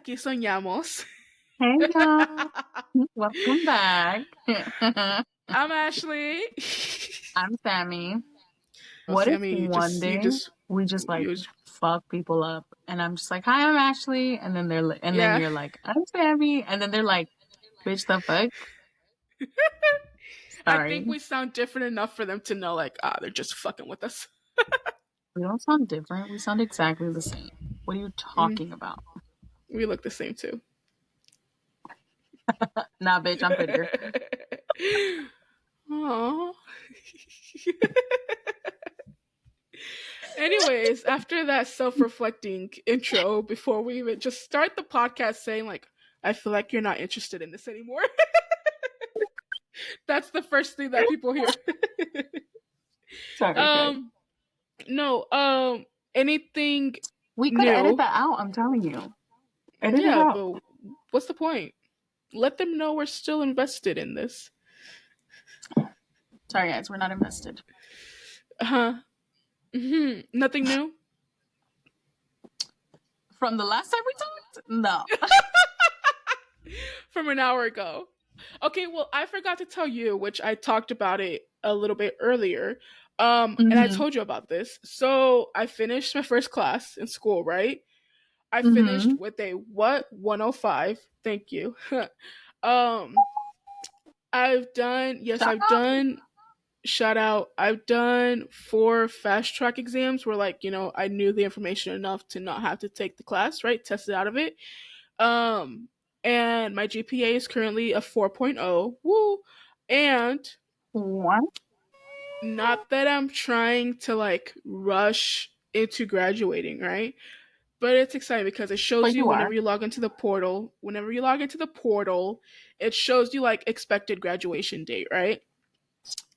aquí soñamos. Hey y'all, welcome back. I'm Ashley. I'm Sammie. Oh, What if Sammy, one day we just like you, fuck people up, and I'm just like, "Hi, I'm Ashley," and then and then yeah. you're like, "I'm Sammie," and then they're like, "Bitch, the fuck." I Sorry, think we sound different enough for them to know, like, they're just fucking with us. we don't sound different. We sound exactly the same. What are you Mm, talking about? we look the same too. Nah, bitch, I'm prettier. Aww. Anyways, after that self-reflecting intro, before we even just start the podcast saying like, I feel like you're not interested in this anymore. That's the first thing that people hear. Sorry, guys. um, no, anything We could edit new? that out. I'm telling you, edit it Yeah, out. but what's the point? Let them know we're still invested in this. Sorry, guys, we're not invested. Huh? Nothing new. From the last time we talked, no. From an hour ago. Okay, well, I forgot to tell you, which I talked about it a little bit earlier. And I Mm-hmm. told you about this. So I finished my first class in school, right? I Mm-hmm. finished with a what 105. Thank you. um, I've done yes, Shut I've up. done shout out. I've done 4 fast track exams where like, I knew the information enough to not have to take the class, right? Tested out of it. Um, and my GPA is currently a 4.0. Woo! And What? not that I'm trying to like rush into graduating, right? But it's exciting because it shows But you you are. whenever you log into the portal, it shows you like expected graduation date, right?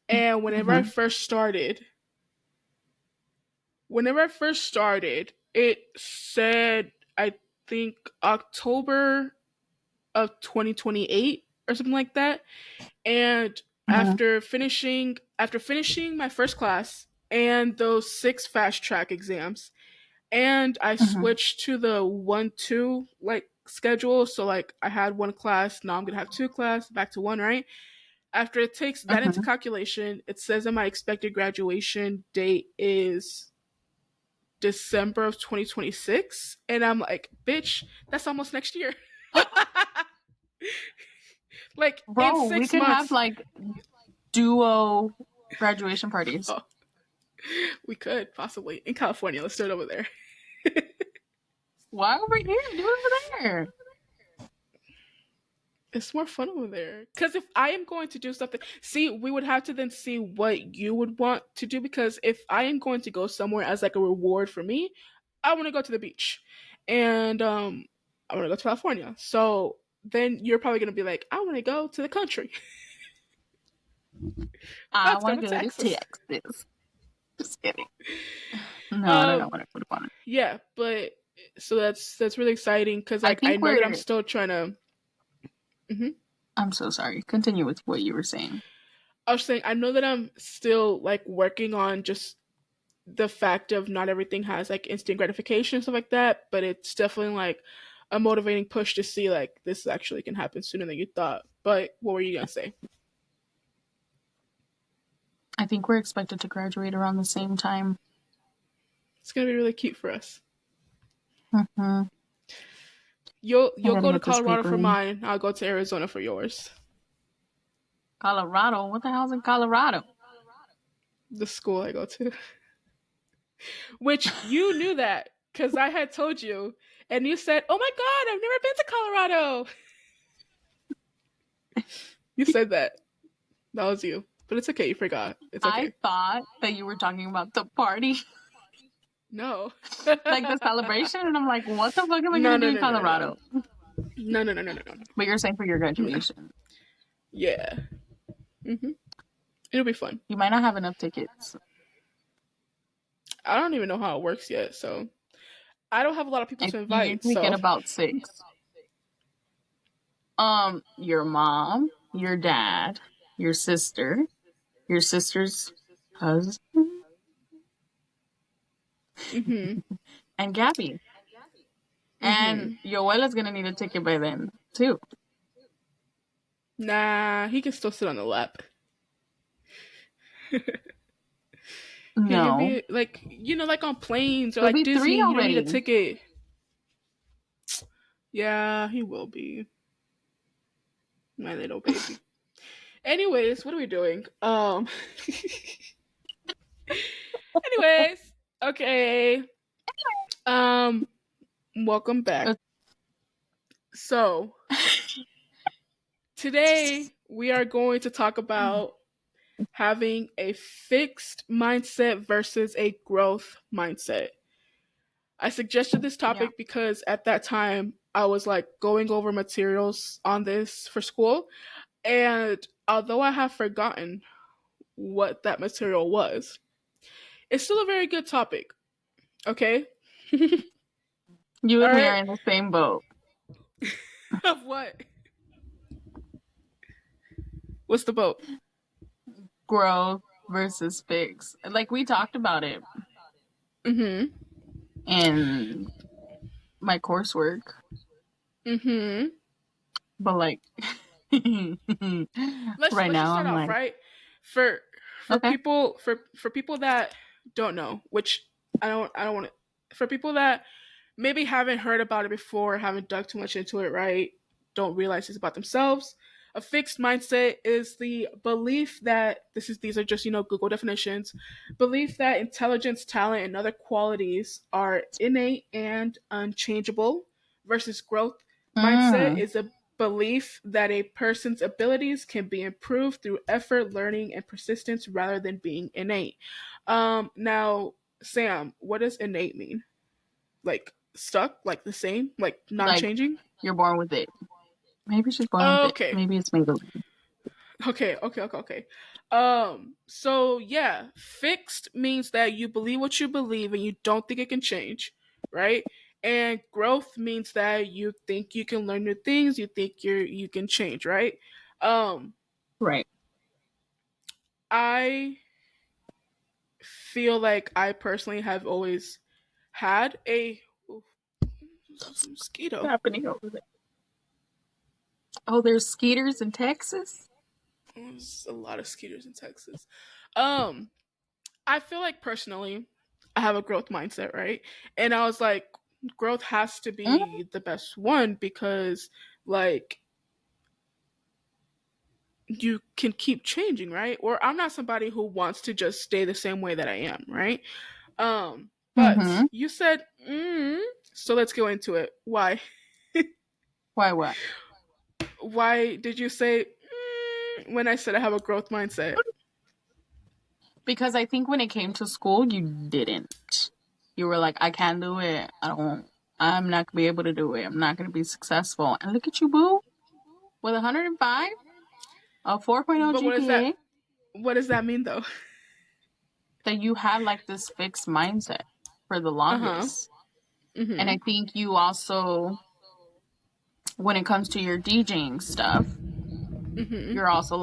And Mm-hmm. whenever I first started, it said I think October of 2028 or something like that. And Mm-hmm. after finishing my first class and those 6 fast track exams, and I Mm-hmm. switched to the 1-2 like schedule. So like I had 1 class, now I'm gonna have 2 class, back to 1, right? After it takes that into Mm-hmm. calculation, it says that my expected graduation date is December of 2026. And I'm like, bitch, that's almost next year. Like in Bro, we six could have months. like duo graduation parties. Oh, we could possibly in California. Let's do it over there. Why over here? Do it over there. It's more fun over there. Because if I am going to do something, see, we would have to then see what you would want to do. Because if I am going to go somewhere as like a reward for me, I want to go to the beach, and I want to go to California. So then you're probably going to be like, I want to go to the country. I Let's go want to to go to Texas. Texas. Just kidding. No, I don't Um, want to put on it. yeah, but so that's really exciting because I like I think know that I'm we're. still trying to. Mhm. I'm so sorry. Continue with what you were saying. I was saying I know that I'm still like working on just the fact of not everything has like instant gratification and stuff like that, but it's definitely like a motivating push to see like this actually can happen sooner than you thought. But what were you gonna say? I think we're expected to graduate around the same time. It's gonna be really cute for us. Mm-hmm. I You'll gotta go to get this Colorado paper for in. mine. I'll go to Arizona for yours. Colorado? What the hell's in Colorado? The school I go to, which you knew that because I had told you, and you said, "Oh my god, I've never been to Colorado." You said that. That was you, but it's okay. You forgot. It's I okay. thought that you were talking about the party, No. like the celebration, and I'm like, what the fuck am I No, gonna do no, in no, no, no, no. Colorado? No, no, no, no, no, no. But you're saying for your No. graduation, Yeah. It'll be fun. you might not have enough tickets. I don't even know how it works yet, so I don't have a lot of people to You invite, usually get so about 6. Your mom, your dad, your sister, your sister's husband, hmm and Gabby. And Mhm. your abuela's gonna need a ticket by then too. Nah, he can still sit on the lap. He can No, be like, like on planes or he'll like be three Disney. You don't need a already. ticket. Yeah, he will be. My little baby. Anyways, what are we doing? Anyways, okay. Um, welcome back. So today we are going to talk about having a fixed mindset versus a growth mindset. I suggested this Yeah. topic because at that time I was like going over materials on this for school, and although I have forgotten what that material was, it's still a very good topic. Okay. You All and me are right. in the same boat. Of what? What's the boat? Growth versus fix. Like we talked about it Mm-hmm. in my coursework, Mm-hmm. but like right Let's just now start I'm off like, right for okay. for people that don't know, which I don't want to, for people that maybe haven't heard about it before, haven't dug too much into it, right? Don't realize it's about themselves. A fixed mindset is the belief that these are just, Google definitions. Belief that intelligence, talent, and other qualities are innate and unchangeable versus growth mindset Mm, is a belief that a person's abilities can be improved through effort, learning, and persistence rather than being innate. Now, Sam, what does innate mean? Like stuck, like the same, like like non-changing? you're born with it. Maybe she's born with it. Okay. Maybe it's made of. Okay. So yeah, fixed means that you believe what you believe and you don't think it can change, right? And growth means that you think you can learn new things, you think you can change, right? Um, Right. I feel like I personally have always had a ooh, What's mosquito. happening over there? Oh, there's skeeters in Texas? There's a lot of skeeters in Texas. Um, I feel like personally, I have a growth mindset, right? And I was like, growth has to Mm, be the best one because, like, you can keep changing, right? Or I'm not somebody who wants to just stay the same way that I am, right? But mm-hmm. you said, so let's go into it. Why? Why what? Why did you say when I said I have a growth mindset? Because I think when it came to school, you didn't. You were like, I can't do it. I'm not gonna be able to do it. I'm not gonna be successful. And look at you, boo, with 105, a 4.0 But GPA, what does that mean though? that you had like this fixed mindset for the Uh huh. longest. And I Mhm. think you also, when it comes to your DJing stuff, Mhm. you're also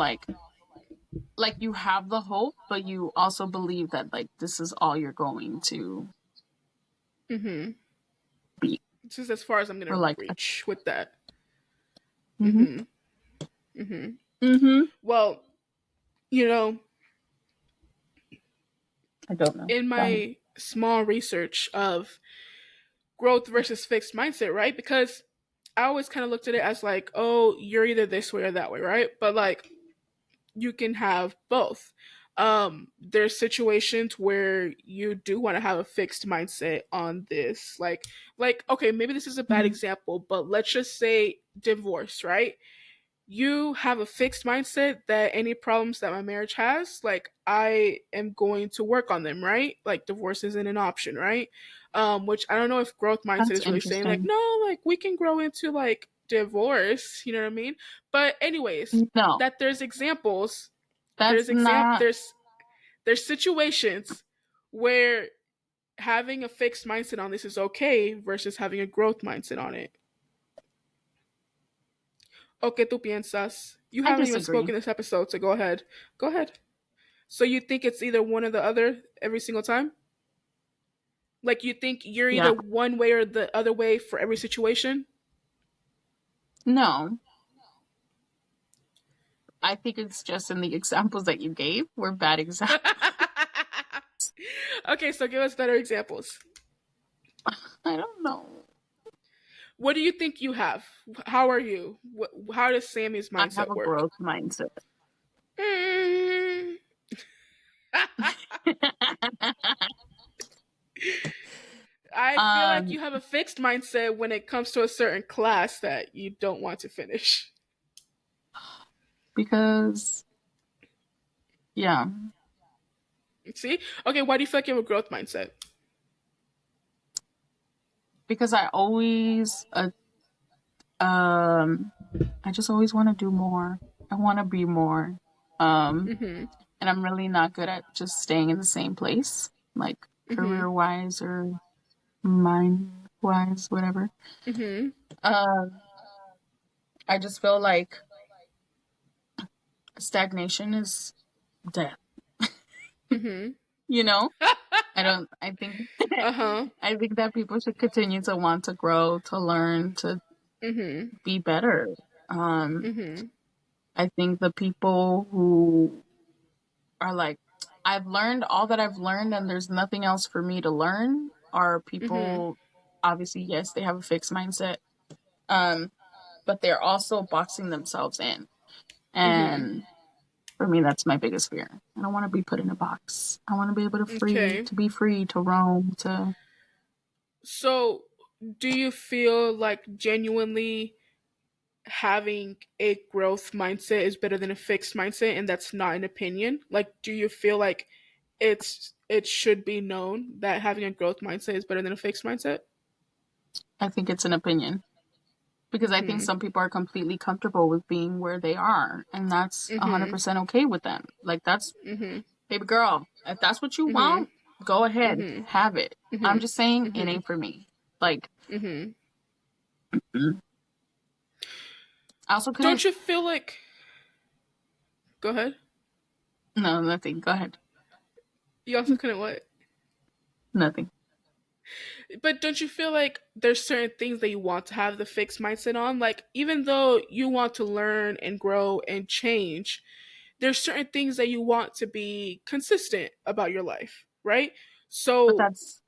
like you have the hope, but you also believe that like this is all you're going to Mhm. be. This is as far as I'm Or gonna like, reach with that. mm-hmm, Mhm. Mhm. mm-hmm. Well, you know, I don't know. in Go ahead. my small research of growth versus fixed mindset, right? Because I always kind of looked at it as like, oh, you're either this way or that way, right? But like you can have both. There's situations where you do want to have a fixed mindset on this. Like okay, maybe this is a bad Mm-hmm. example, but let's just say divorce, right? You have a fixed mindset that any problems that my marriage has, like I am going to work on them, right? Like divorce isn't an option, right? Which I don't know if growth mindset That's is really saying like, interesting. no, like we can grow into like divorce, you know what I mean? But anyways, No, that there's examples, that's not. there's situations where having a fixed mindset on this is okay versus having a growth mindset on it. ¿O qué tú piensas? You I haven't even disagree. spoken this episode, so go ahead. Go ahead. So you think it's either one or the other every single time? Like you think you're Yeah. either one way or the other way for every situation? No, I think it's just in the examples that you gave were bad examples. Okay, so give us better examples. I don't know. What do you think you have? How are you? How does Sammie's I have mindset a work? growth mindset. Mm. I feel like um, you have a fixed mindset when it comes to a certain class that you don't want to finish. because yeah, See? Okay, why do you feel like you have a growth mindset? because um, I just always want to do more. I want to be more. Um, Mm-hmm. and I'm really not good at just staying in the same place, like Mm-hmm. career wise or mind wise, whatever. Mm-hmm. Um, I just feel like stagnation is death. Mm-hmm. You know, I don't. I think Uh-huh. I think that people should continue to want to grow, to learn, to Mm-hmm. be better. Um, Mm-hmm. I think the people who are like, I've learned all that I've learned, and there's nothing else for me to learn. Are Mm-hmm. people obviously yes, they have a fixed mindset, um, but they're also boxing themselves in, Mm-hmm. and for me, that's my biggest fear. I don't want to be put in a box. I want to be able Okay. to be free, to roam, to. So do you feel like genuinely having a growth mindset is better than a fixed mindset and that's not an opinion? Like do you feel like it should be known that having a growth mindset is better than a fixed mindset? I think it's an opinion because I think Mhm. some people are completely comfortable with being where they are, and that's Mhm. 100% okay with them. Like that's Mhm. baby girl. If that's what you Mhm. want, go ahead, Mhm. have it. I'm Mhm. just saying it Mhm. ain't for me. Like, Mhm. mm. I also couldn't. Don't you feel like go ahead. No, nothing. Go ahead. You also couldn't what? Nothing. But don't you feel like there's certain things that you want to have the fixed mindset on? Like even though you want to learn and grow and change, there's certain things that you want to be consistent about your life, right? But So that's.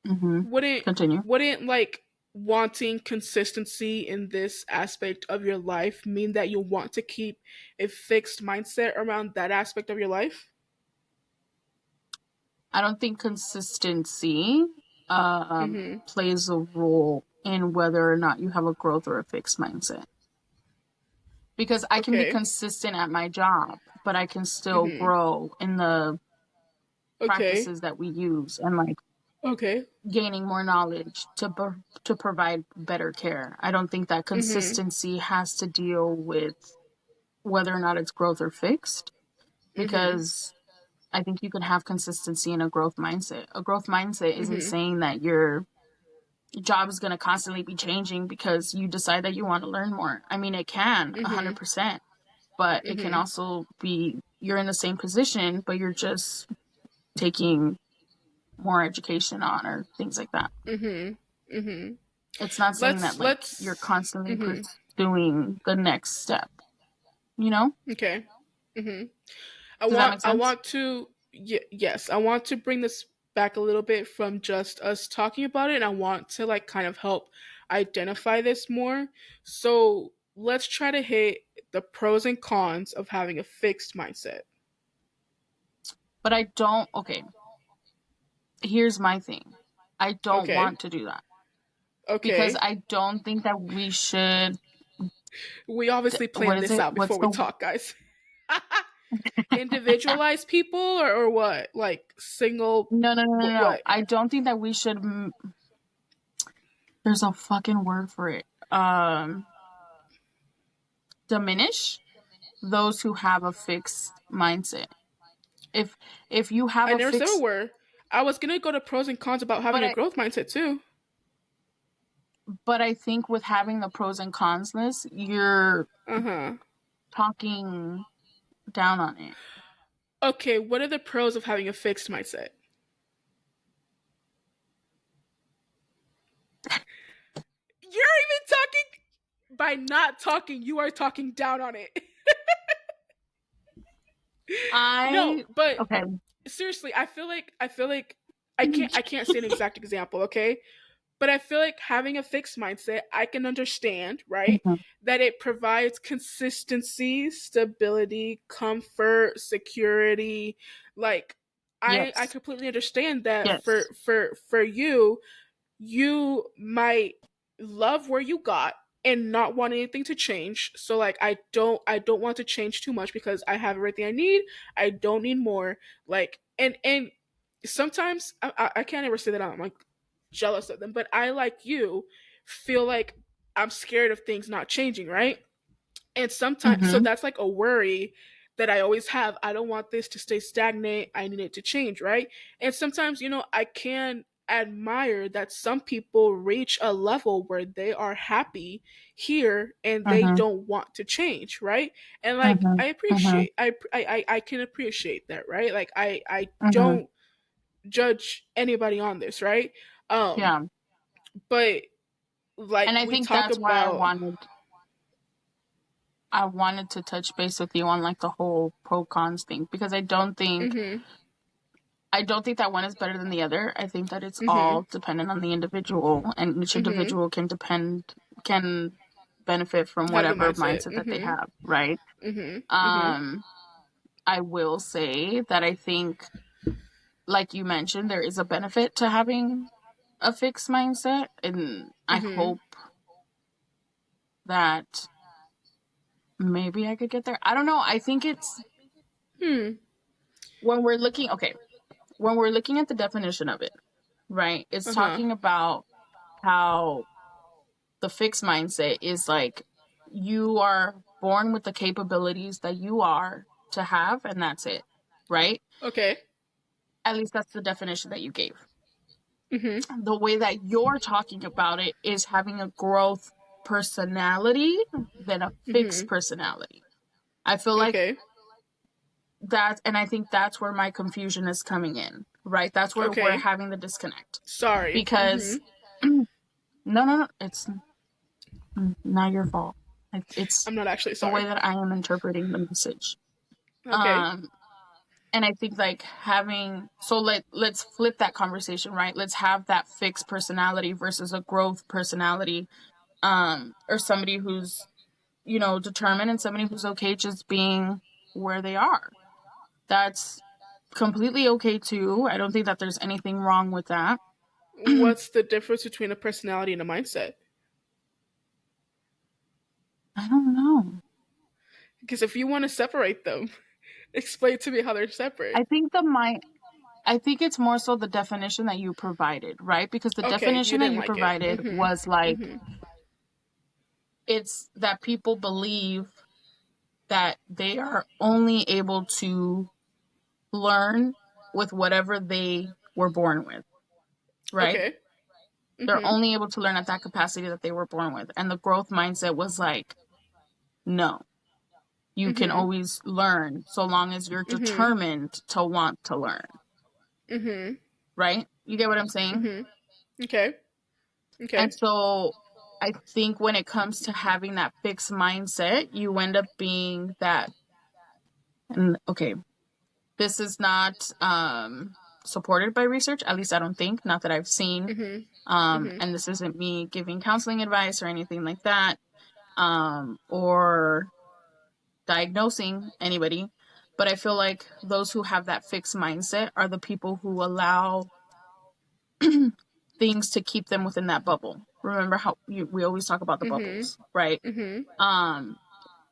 Mm-hmm. wouldn't Continue. wouldn't like wanting consistency in this aspect of your life mean that you want to keep a fixed mindset around that aspect of your life? I don't think consistency Mhm. plays a role in whether or not you have a growth or a fixed mindset. Because I can be Okay. consistent at my job, but I can still Mhm. grow in the Okay. practices that we use and like Okay. gaining more knowledge to provide better care. I don't think that Mhm. consistency has to deal with whether or not it's growth or fixed Mhm. because I think you can have consistency in a growth mindset. A growth mindset isn't Mhm. saying that your job is going to constantly be changing because you decide that you want to learn more. I mean, it can Mhm. 100%, but it can Mhm. also be you're in the same position, but you're just taking more education on or things like that. Mhm. Mhm. It's not saying that like you're Let's constantly mhm. pursuing the next step, you know? Okay. Mhm. Does that make I sense? want to yes, I want to bring this back a little bit from just us talking about it and I want to like kind of help identify this more. So, let's try to hit the pros and cons of having a fixed mindset. But I don't, okay, here's my thing. I don't Okay. want to do that because Okay. I don't think that we should, We obviously what planned is this it? out What's before we the, talk, guys. Individualized people or what? Like single no, no, no, no, no. what? I don't think that we should, there's a fucking word for it. Diminish those who have a fixed mindset. If, if you have I a never said a fixed, word. I was going to go to pros and cons about but having a I, growth mindset too. but I think with having the pros and cons list, you're Uh-huh. talking down on it. Okay, what are the pros of having a fixed mindset? by not talking, you are talking down on it. No, I but okay. seriously, I feel like I can't say an exact example, okay? But I feel like having a fixed mindset, I can understand, right? Mhm. That it provides consistency, stability, comfort, security. Like I Yes. completely understand that Yes. for you, you might love where you got and not want anything to change. So like I don't want to change too much because I have everything I need. I don't need more. Like and sometimes I can't ever say that I'm like jealous of them, but I, like you, feel like I'm scared of things not changing, right? And sometimes, so Mhm. that's like a worry that I always have. I don't want this to stay stagnant. I need it to change, right? And sometimes, I can admire that some people reach a level where they are happy here and they Mhm. don't want to change, right? And like Mhm. I Mhm. appreciate, I can appreciate that, right? Like I Mhm. don't judge anybody on this, right? Um, Yeah. but And like I we think talk that's why about, I wanted to touch base with you on like the whole pro cons thing because mhm, I don't think that one is better than the other. I think that it's mhm, all dependent on the individual, and each mhm, individual can benefit from have the whatever mindset, mindset that they mhm, have, right? mhm, mhm, Um I will say that I think, like you mentioned, there is a benefit to having a fixed mindset, and I mhm, hope that maybe I could get there. I don't know. I think it's hmm, when we're looking, okay, when we're looking at the definition of it, right? It's uh-huh, talking about how the fixed mindset is like you are born with the capabilities that you are to have, and that's it, right? okay, At least that's the definition that you gave. mhm, The way that you're talking about it is having a growth personality than a fixed mhm, personality. I feel like okay, that, and I think that's where my confusion is coming in, right? That's where we're okay, having the disconnect. sorry, Because, mhm, no, no, no, it's not your fault. It's I'm not actually the way sorry, that I am interpreting the message. okay, Um, and I think like having, so let's flip that conversation, right? Let's have that fixed personality versus a growth personality, or somebody who's, determined, and somebody who's okay just being where they are. That's completely okay too. I don't think that there's anything wrong with that. I what's the difference between a personality and a mindset? don't know. Because if you want to separate them, explain to me how they're separate. I think the mind I think it's more so the definition that you provided, right? Because the Okay, you definition that didn't you like it, provided mhm, was like mhm, it's that people believe that they are only able to learn with whatever they were born with, right? okay, They're mhm, only able to learn at that capacity that they were born with. And the growth mindset was like, no, you can mhm, always learn so long as you're mhm, determined to want to learn, mhm, right? You get what I'm saying? mhm, okay, And okay, so I think when it comes to having that fixed mindset, you end up being that, and okay, this is not supported by research, at least I don't think, not that I've seen. mhm, mhm, And this isn't me giving counseling advice or anything like that, or diagnosing anybody. But I feel like those who have that fixed mindset are the people who allow things to keep them within that bubble. Remember how we always talk about the mhm, bubbles, right? mhm, Um,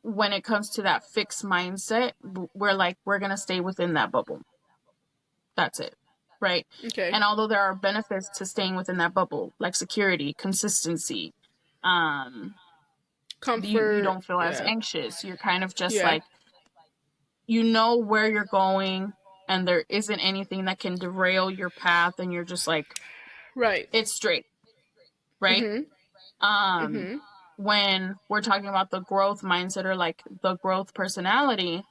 when it comes to that fixed mindset, we're like, we're going to stay within that bubble. That's it. Right. okay, And although there are benefits to staying within that bubble, like security, consistency, um, you comfort, don't feel as yeah, anxious. You're kind of just yeah, like, you know where you're going, and there isn't anything that can derail your path, and you're just like, right, it's straight. Right. mhm, Um, mhm, when we're talking about the growth mindset or like the growth personality,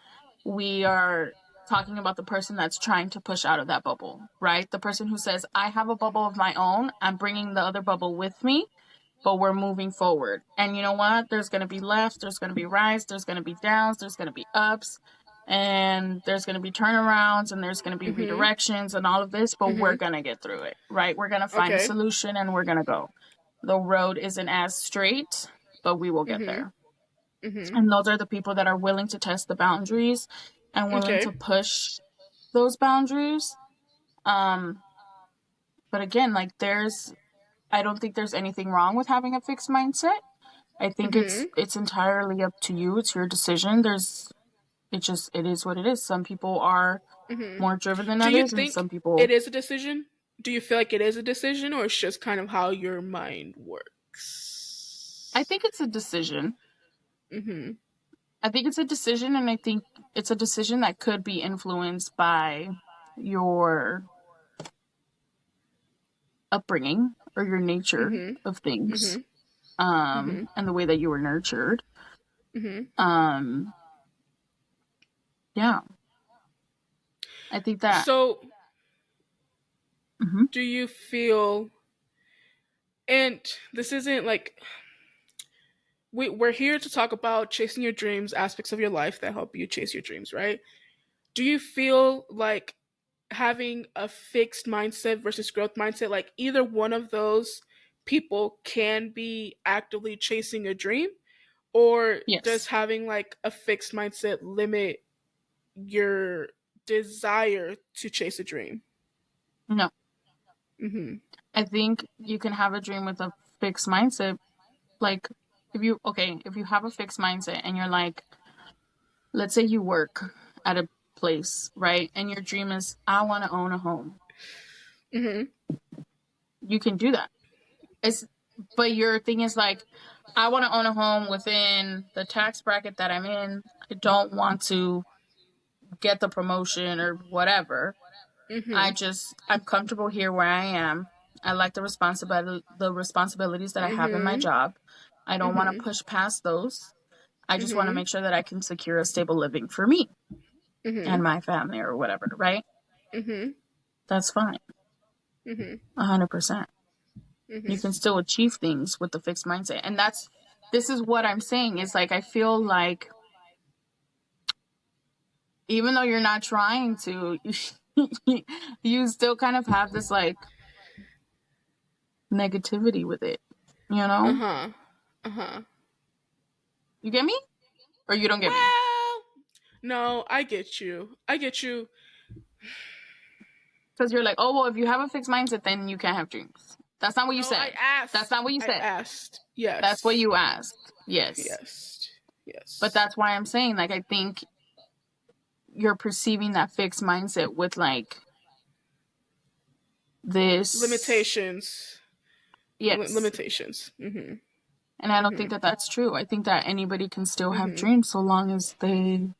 we are talking about the person that's trying to push out of that bubble, right? The person who says, I have a bubble of my own, I'm bringing the other bubble with me, but we're moving forward. And you know what? There's going to be left, there's going to be rights, there's going to be downs, there's going to be ups, and there's going to be turnarounds, and there's going to be Mhm. redirections and all of this, but we're Mhm. going to get through it, right? We're going to find a Okay. solution and we're going to go. The road isn't as straight, but we will get Mhm. there. Mhm. And those are the people that are willing to test the boundaries and willing Okay. to push those boundaries. Um, but again, like I don't think there's anything wrong with having a fixed mindset. I think Mhm. it's entirely up to you. It's your decision. It is what it is. Some people are Mhm. more driven than Do you others, and think some people. it is a decision? Do you feel like it is a decision, or it's just kind of how your mind I works? think it's a decision. Mhm. I think it's a decision, and I think it's a decision that could be influenced by your upbringing or your nature Mhm. of things, Mhm. Mhm. and the way that you were nurtured. Mhm. Um, yeah, I think that. So, Mhm. do you feel? And this isn't like we're here to talk about chasing your dreams, aspects of your life that help you chase your dreams, right? Do you feel like having a fixed mindset versus growth mindset, like either one of those people can be actively chasing a dream, or does Yes. having like a fixed mindset limit your desire to chase a dream? No. Mhm. I think you can have a dream with a fixed mindset. Like, if you have a fixed mindset and you're like, let's say you work at a place, right? And your dream is, I want to own a home. Mhm. You can do that. It's, but your thing is like, I want to own a home within the tax bracket that I'm in. I don't want to get the promotion or whatever. Mhm. I'm comfortable here where I am. I like the responsibilities that I have in my Mhm. job. I don't want to Mhm. push past those. I just want to Mhm. make sure that I can secure a stable living for me and Mhm. my family or whatever, right? Mhm. That's fine. Mhm. 100%. You Mhm. can still achieve things with the fixed mindset. And this is what I'm saying is like, I feel like even though you're not trying to, you still kind of have this like negativity with it, you Uh know? huh. Uh huh. You get me? Or you don't get me? Well, no, I get you. I get you. Because you're like, oh, well, if you have a fixed mindset, then you can't have dreams. That's not what you No, I said. That's asked. not what you I said. asked. That's what Yes. you asked. Yes. Yes. But Yes. that's why I'm saying, like, I think you're perceiving that fixed mindset with, like, this. Limitations. Yes. Limitations. Mhm. And I don't think Mhm. that that's true. I think that anybody can still have Mhm. dreams so long as they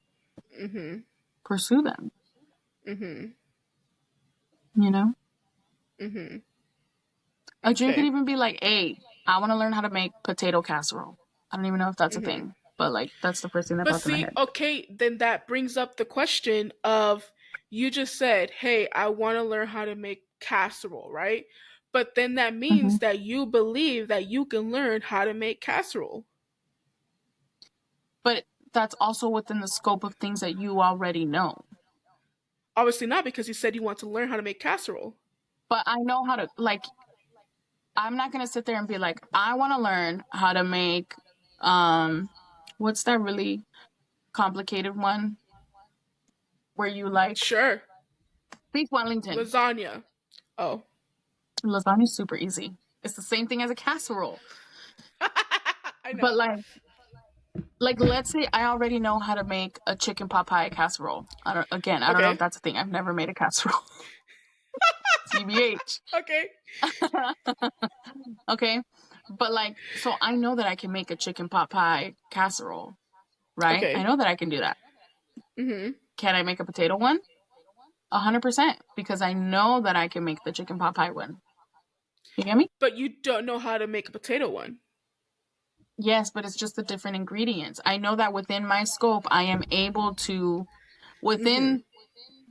Mhm. pursue them, Mhm. you know? Mhm. A dream could Okay. even be like, hey, I want to learn how to make potato casserole. I don't even know if that's a Mhm. thing, but like, that's the first thing that But popped in my see, head. okay, then that brings up the question of you just said, "Hey, I want to learn how to make casserole," right? But then that Hmm. means that you believe that you can learn how to make casserole. But that's also within the scope of things that you already know. Obviously not, because you said you want to learn how to make casserole. But I know how to, like, I'm not going to sit there and be like, I want to learn how to make, um, what's that really complicated one where you like Sure. beef Wellington? Lasagna. Oh. Lasagna is super easy. It's the same thing as a casserole. I But know. like let's say I already know how to make a chicken pot pie casserole. I don't know if Okay. that's a thing. I've never made a casserole. TBH. Okay. Okay. But like, so I know that I can make a chicken pot pie casserole, right? I Okay. know that I can do that. Mhm. Can I make a potato one? 100%, because I know that I can make the chicken pot pie one. You get me? But you don't know how to make a potato one. Yes, but it's just the different ingredients. I know that within my scope, I am able to, Mhm. within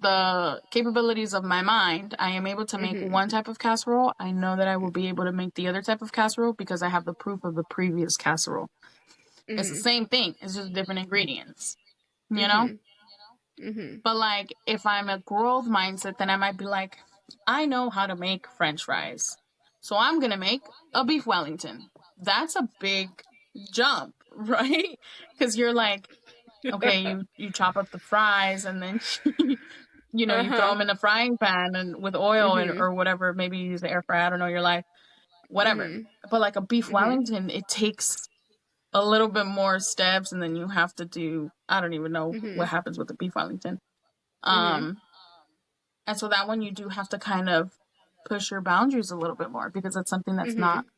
the capabilities of my mind, I am able to make Mhm. one type of casserole. I know that I will be able to make the other type of casserole because I have the proof of the previous casserole. It's the Mhm. same thing. It's just different ingredients, you know? Mhm. Mhm. But like if I'm a growth mindset, then I might be like, I know how to make French fries. So I'm gonna make a beef Wellington. That's a big jump, right? Because you're like, okay, you chop up the fries and then you throw Uh-huh. them in the frying pan and with oil and Mhm. or whatever. Maybe you use the air fryer. I don't know your life, whatever. Mhm. But like a beef Mhm. Wellington, it takes a little bit more steps, and then you have to do. I don't even know what Mhm. happens with the beef Wellington. Mhm. Um, and so that one you do have to kind of push your boundaries a little bit more because it's something that's not Mhm.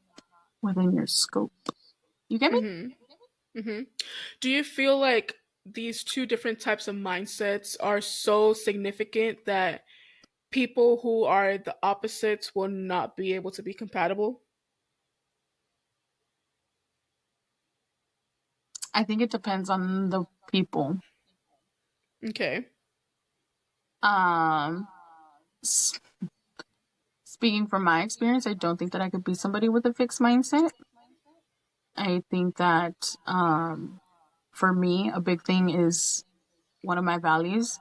within your scope. You get me? Mhm. Mhm. Do you feel like these two different types of mindsets are so significant that people who are the opposites will not be able to be compatible? I think it depends on the people. Okay. Um, Speaking from my experience, I don't think that I could be somebody with a fixed mindset. I think that for me, a big thing is one of my values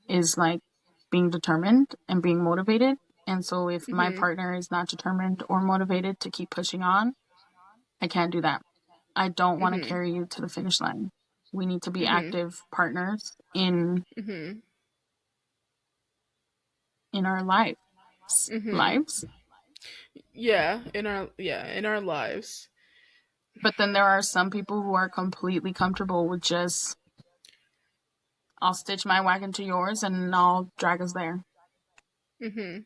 is like being determined and being motivated. And so if my Mhm. partner is not determined or motivated to keep pushing on, I can't do that. I don't want to Mhm. carry you to the finish line. We need to be Mhm. active partners Mhm. in our lives. Mhm. Lives. Yeah, in our lives. But then there are some people who are completely comfortable with just I'll stitch my wagon to yours and I'll drag us there. Mhm.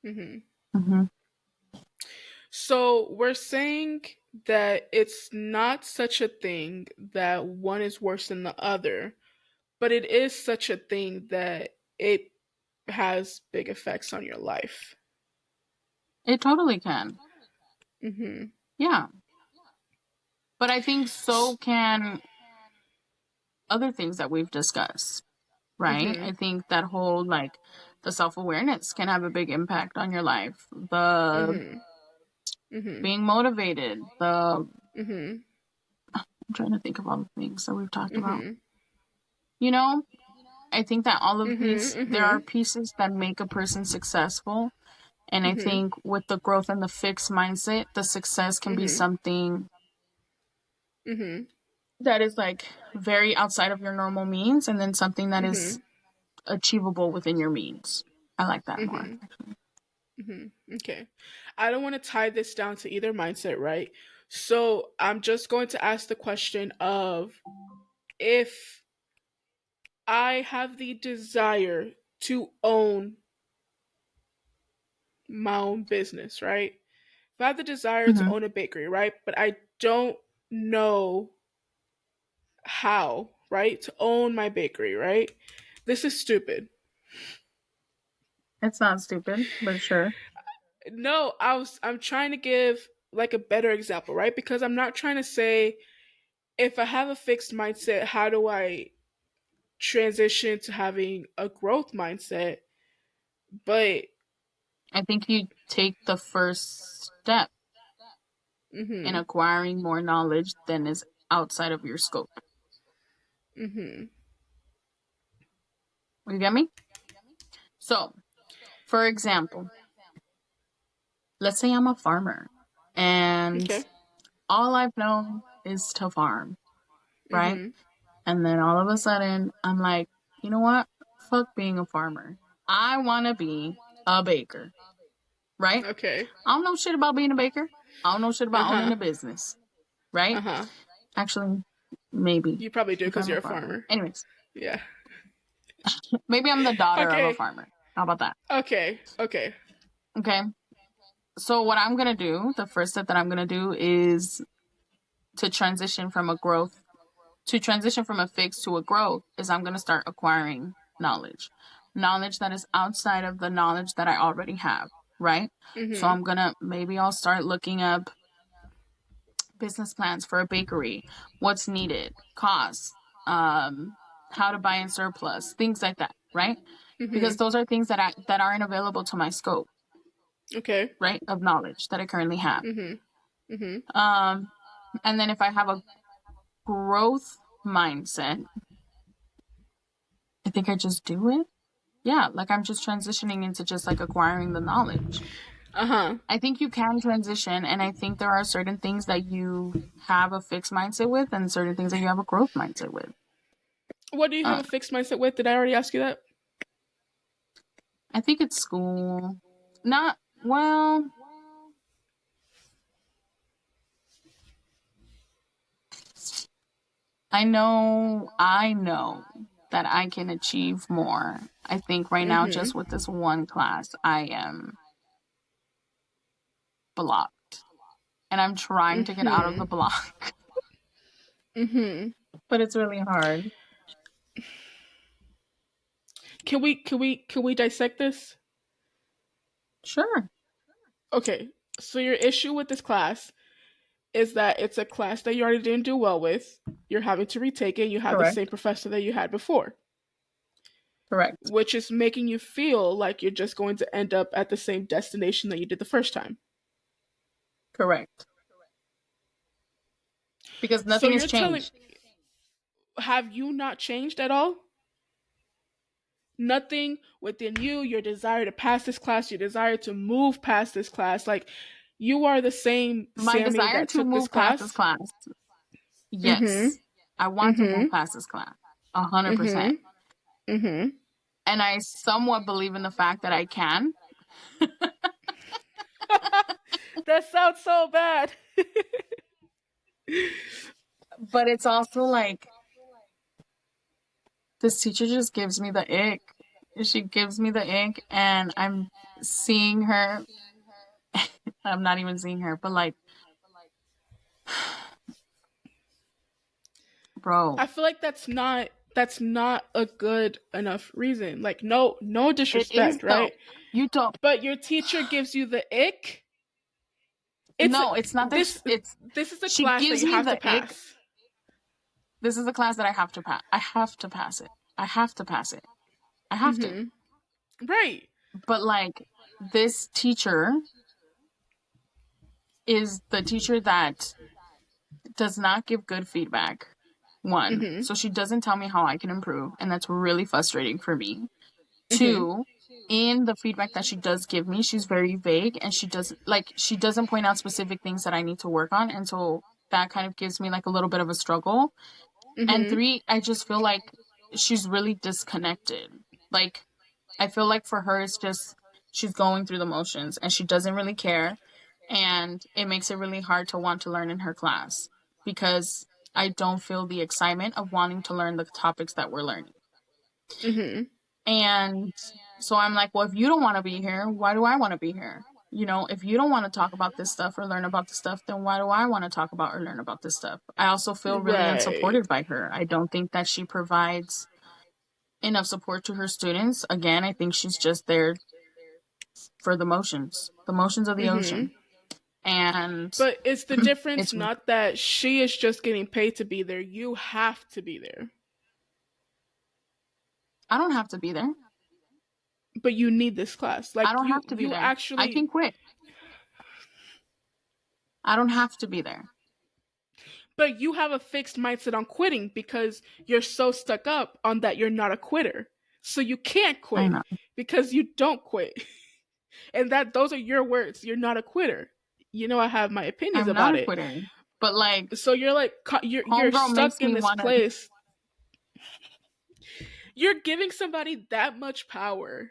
Mhm. Mm-hmm. So we're saying that it's not such a thing that one is worse than the other, but it is such a thing that it has big effects on your life. It totally can. Mhm. Yeah. But I think so can other things that we've discussed, right? I Mhm. think that whole like the self awareness can have a big impact on your life. The Mhm. Mhm. being motivated, the Mhm. I'm trying to think of all the things that we've talked about. Mhm. You know, I think that all of Mhm. these there are Mhm. pieces that make a person successful. And I Mhm. think with the growth and the fixed mindset, the success can be Mhm. something Mhm. that is like very outside of your normal means and then something that is Mhm. achievable within your means. I like that more. Mhm. Mhm. Okay. I don't want to tie this down to either mindset, right? So I'm just going to ask the question of, if I have the desire to own my own business, right? If I have the desire to Hmm. own a bakery, right? But I don't know how, right? To own my bakery, right? This is stupid. It's not stupid, but sure. No, I'm trying to give like a better example, right? Because I'm not trying to say, if I have a fixed mindset, how do I transition to having a growth mindset? But I think you take the first step in mhm. acquiring more knowledge than is outside of your scope. Mhm. You get me? So, for example, let's say I'm a farmer and Okay. all I've known is to farm, right? Mhm. And then all of a sudden, I'm like, you know what? Fuck being a farmer. I want to be a baker, right? Okay. I don't know shit about being a baker. I don't know shit about owning Uh-huh. a business, right? Uh-huh. Actually, maybe You probably do if because I'm a you're a farmer. farmer. Anyways, Yeah. maybe I'm the daughter of a Okay. farmer. How about that? Okay. Okay. Okay. So, what I'm going to do, the first step that I'm going to do is to transition from a growth to transition from a fix to a growth is I'm going to start acquiring knowledge. Knowledge that is outside of the knowledge that I already have, right? So Mhm. I'm going to maybe I'll start looking up business plans for a bakery, what's needed, costs, how to buy in surplus, things like that. right? Because Mhm. those are things that aren't available to my scope, Okay. right, of knowledge that I currently have. Mhm. Mhm. Um, and then if I have a growth mindset, I think I just do it. Yeah, like I'm just transitioning into just like acquiring the knowledge. Uh-huh. I think you can transition, and I think there are certain things that you have a fixed mindset with, and certain things that you have a growth mindset with. What do you have Uh, a fixed mindset with? Did I already ask you that? I think it's school. Not well. I know that I can achieve more. I think right now, Mhm. just with this one class, I am blocked. And I'm trying to get out of the Mhm. block. Mhm. But it's really hard. Can we dissect this? Sure. Okay. So your issue with this class is that it's a class that you already didn't do well with. You're having to retake it. You have the same Correct. professor that you had before, Correct. which is making you feel like you're just going to end up at the same destination that you did the first time. Correct. Because So nothing has you're telling, changed. have you not changed at all? Nothing within you, your desire to pass this class, your desire to move past this class. Like, you are the same My Sammie desire that to took this move past this class. class. Mm hmm. Yes. I want Mm to move hmm. past this class. 100%. Mm hmm. Mm hmm. And I somewhat believe in the fact that I can. That sounds so bad. But it's also like this teacher just gives me the ick. She gives me the ick, and I'm seeing her. I'm not even seeing her, but like, bro, I feel like that's not a good enough reason. Like, no it is disrespect, though. right? You don't. But your teacher gives you the ick. It's No, it's not that. this It's this is a she class that gives you me have to the ick. pass. This is a class that I have to pass. I have to pass it. I have to pass it. I have to. Mhm. Right. But like, this teacher is the teacher that does not give good feedback. One, Mhm. so she doesn't tell me how I can improve, and that's really frustrating for me. Mhm. Two, in the feedback that she does give me, she's very vague, and she doesn't point out specific things that I need to work on, and so that kind of gives me like a little bit of a struggle. And Mhm. three, I just feel like she's really disconnected. Like, I feel like for her, it's just she's going through the motions and she doesn't really care. And it makes it really hard to want to learn in her class because I don't feel the excitement of wanting to learn the topics that we're learning. Mhm. And so I'm like, well, if you don't want to be here, why do I want to be here? You know, if you don't want to talk about this stuff or learn about this stuff, then why do I want to talk about or learn about this stuff? I also feel really Right. unsupported by her. I don't think that she provides enough support to her students. Again, I think she's just there for the motions of the Mhm. ocean. And But it's the difference it's, not that she is just getting paid to be there. You have to be there. I don't have to be there. But you need this class. I Like don't you have to be you there. I can actually quit. I don't have to be there. but you have a fixed mindset on quitting because you're so stuck up on that you're not a quitter. So you can't I quit know. because you don't quit. And that those are your words. You're not a quitter. You know I have my opinions I'm not about a it. quitter. But like, So you're like you're homegirl makes stuck in me this want to. place. You're giving somebody that much power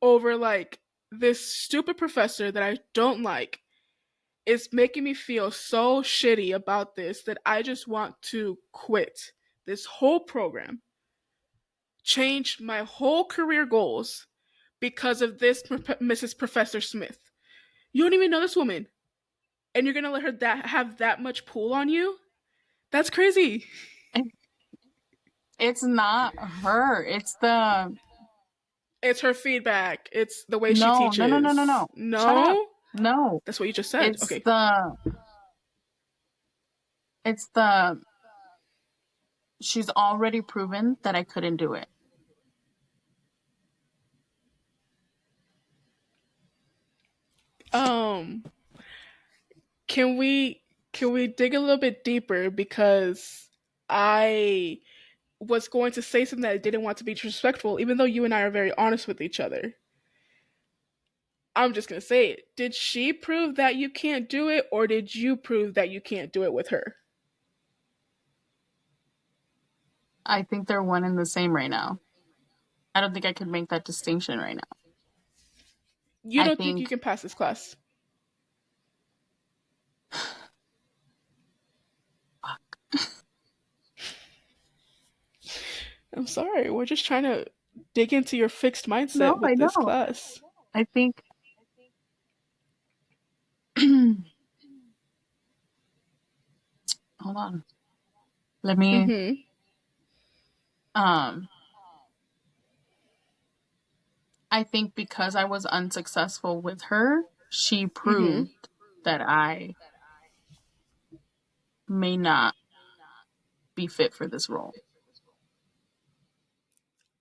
over like this stupid professor that I don't like. It's making me feel so shitty about this that I just want to quit this whole program, change my whole career goals because of this Mrs. Professor Smith. You don't even know this woman, and you're gonna let her have that much pull on you? That's crazy. It's not her. It's the. It's her feedback. It's the way she No, no, no, no, no, teaches. no. Shut up. No, No. that's what you just said. It's Okay. the. It's the. She's already proven that I couldn't do it. Um, can we dig a little bit deeper because I was going to say something that I didn't want to be disrespectful, even though you and I are very honest with each other. I'm just gonna say it. Did she prove that you can't do it, or did you prove that you can't do it with her? I think they're one and the same right now. I don't think I could make that distinction right now. You I don't think you think can pass this class? I'm sorry. We're just trying to dig into your fixed mindset no, I with this know. class. I think hold on. Let me Mhm. um I think because I was unsuccessful with her, she Mhm. proved that I may not be fit for this role.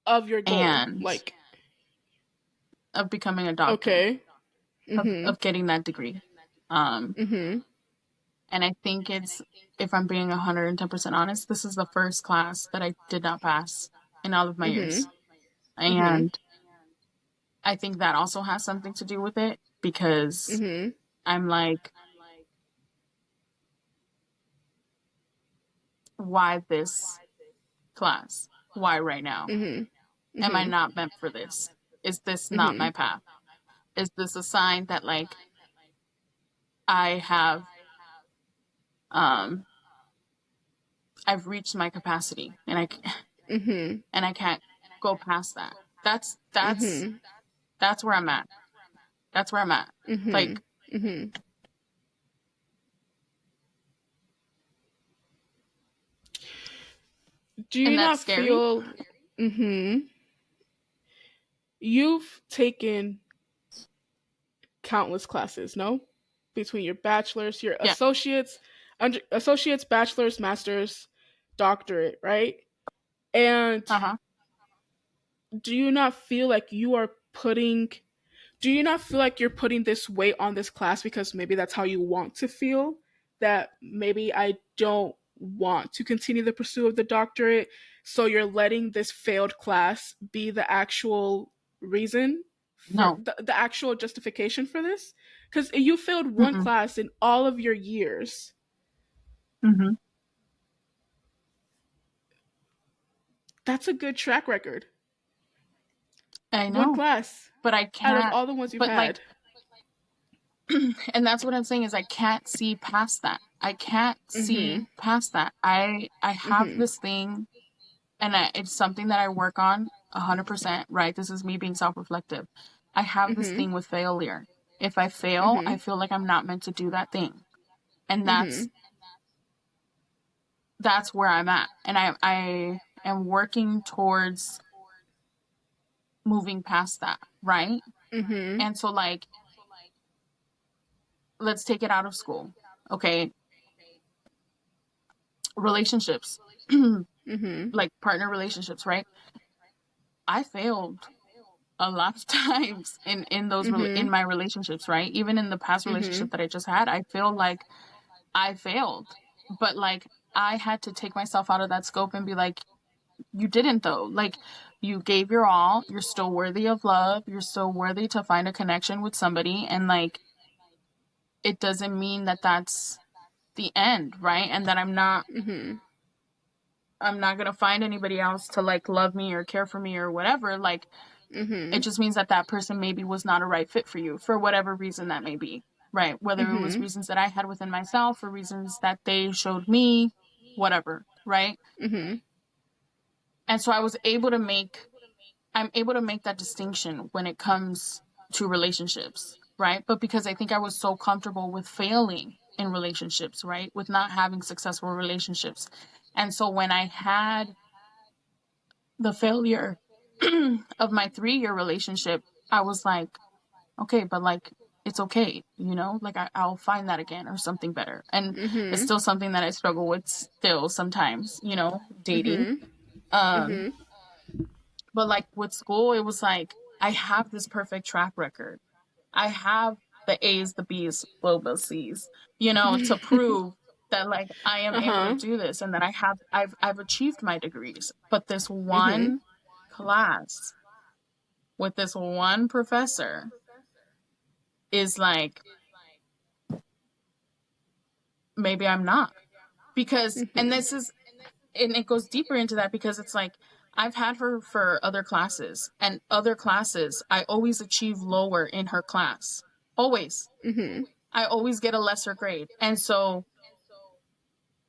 Of your goal, And like, of becoming a doctor, okay. Mhm. of getting that degree. Um Mhm. and I think it's, if I'm being 110% honest, this is the first class that I did not pass in all of my Mhm. years. Mhm. And I think that also has something to do with it because Mhm. I'm like, why this class? Why right now? Mhm. Am I Mhm. not meant for this? Is this not my Mhm. path? Is this a sign that like I have um I've reached my capacity and Mhm. and I can't go past that. That's where I'm at. That's where I'm at. Mhm. Like, Mhm. Do you and that's not scary. feel? Mhm. You've taken countless classes, no? Between your bachelor's, your Yeah. associates, bachelor's, master's, doctorate, right? And Uh-huh. do you not feel like you are putting do you not feel like you're putting this weight on this class because maybe that's how you want to feel? That maybe I don't want to continue the pursuit of the doctorate, so you're letting this failed class be the actual reason for No. the actual justification for this? Because you failed one Mm-mm. class in all of your years. Mm-hmm. That's a good track record. I One know. class But I out of can't, all the ones you've but like, had. and that's what I'm saying is I can't see past that. I can't Mm-hmm. see past that. I have Mm-hmm. this thing, and it's something that I work on 100%, right? This is me being self-reflective. I have this Mm-hmm. thing with failure. If I fail, I Mm-hmm. feel like I'm not meant to do that thing. And Mm-hmm. that's where I'm at. And I am working towards moving past that, right? Mm-hmm. And so like, let's take it out of school. Okay, relationships. Mm-hmm. Like partner relationships, right? I failed a lot of times in those in Mm-hmm. my relationships, right? Even in the past Mm-hmm. relationship that I just had, I feel like I failed. But like I had to take myself out of that scope and be like, you didn't though. Like you gave your all, you're still worthy of love, you're still worthy to find a connection with somebody, and like it doesn't mean that that's the end, right? And that Mm-hmm. I'm not going to find anybody else to like love me or care for me or whatever. Like it Mm-hmm. just means that that person maybe was not a right fit for you for whatever reason that may be, right? Whether it was Mm-hmm. reasons that I had within myself or reasons that they showed me, whatever, right? Mm-hmm. And so I'm able to make that distinction when it comes to relationships, right? But because I think I was so comfortable with failing in relationships, right? With not having successful relationships. And so when I had the failure of my 3-year relationship, I was like, okay, but like, it's okay, you know, like I'll find that again or something better. And it's Mm-hmm. still something that I struggle with still sometimes, you know, dating. Mm-hmm. Um, Mm-hmm. but like with school, it was like, I have this perfect track record. I have the A's, the B's, global C's, to prove that like I am Uh able to huh. do this and that I've achieved my degrees. But this Mhm. one class with this one professor is like, maybe I'm not. Because, and Mhm. this is, and it goes deeper into that because it's like, I've had her for other classes, and other classes, I always achieve lower in her class. Always. Mhm. I always get a lesser grade. And so,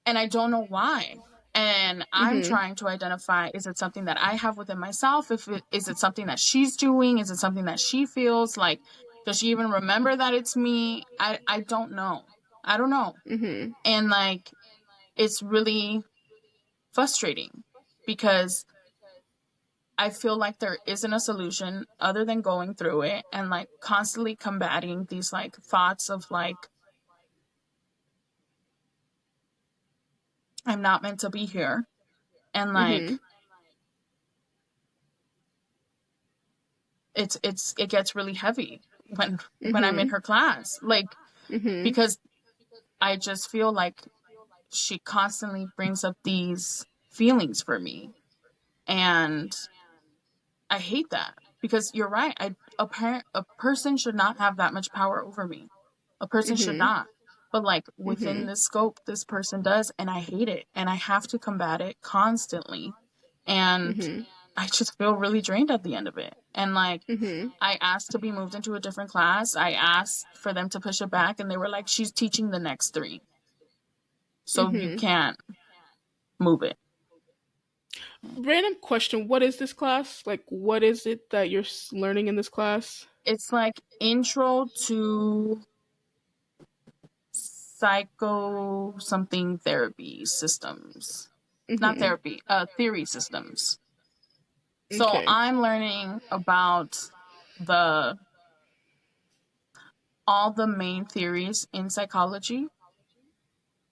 and I don't know why. And I'm Mhm. trying to identify, is it something that I have within myself? Is it something that she's doing? Is it something that she feels like? Does she even remember that it's me? I don't know. I don't know. Mhm. And like, it's really frustrating because I feel like there isn't a solution other than going through it and like constantly combating these like thoughts of like, I'm not meant to be here. And like, Mhm. it gets really heavy when I'm in Mhm. her class. Like, Mhm. because I just feel like she constantly brings up these feelings for me. And I hate that because you're right. A person should not have that much power over me. A person should Mhm. not. But like within Mhm. this scope, this person does, and I hate it, and I have to combat it constantly. And Mhm. I just feel really drained at the end of it. And like Mhm. I asked to be moved into a different class. I asked for them to push it back, and they were like, "She's teaching the next three, so you Mhm. can't move it." Random question: what is this class? Like, what is it that you're learning in this class? It's like intro to psycho something therapy systems, not Mhm. therapy, theory systems. So Okay. I'm learning about the all the main theories in psychology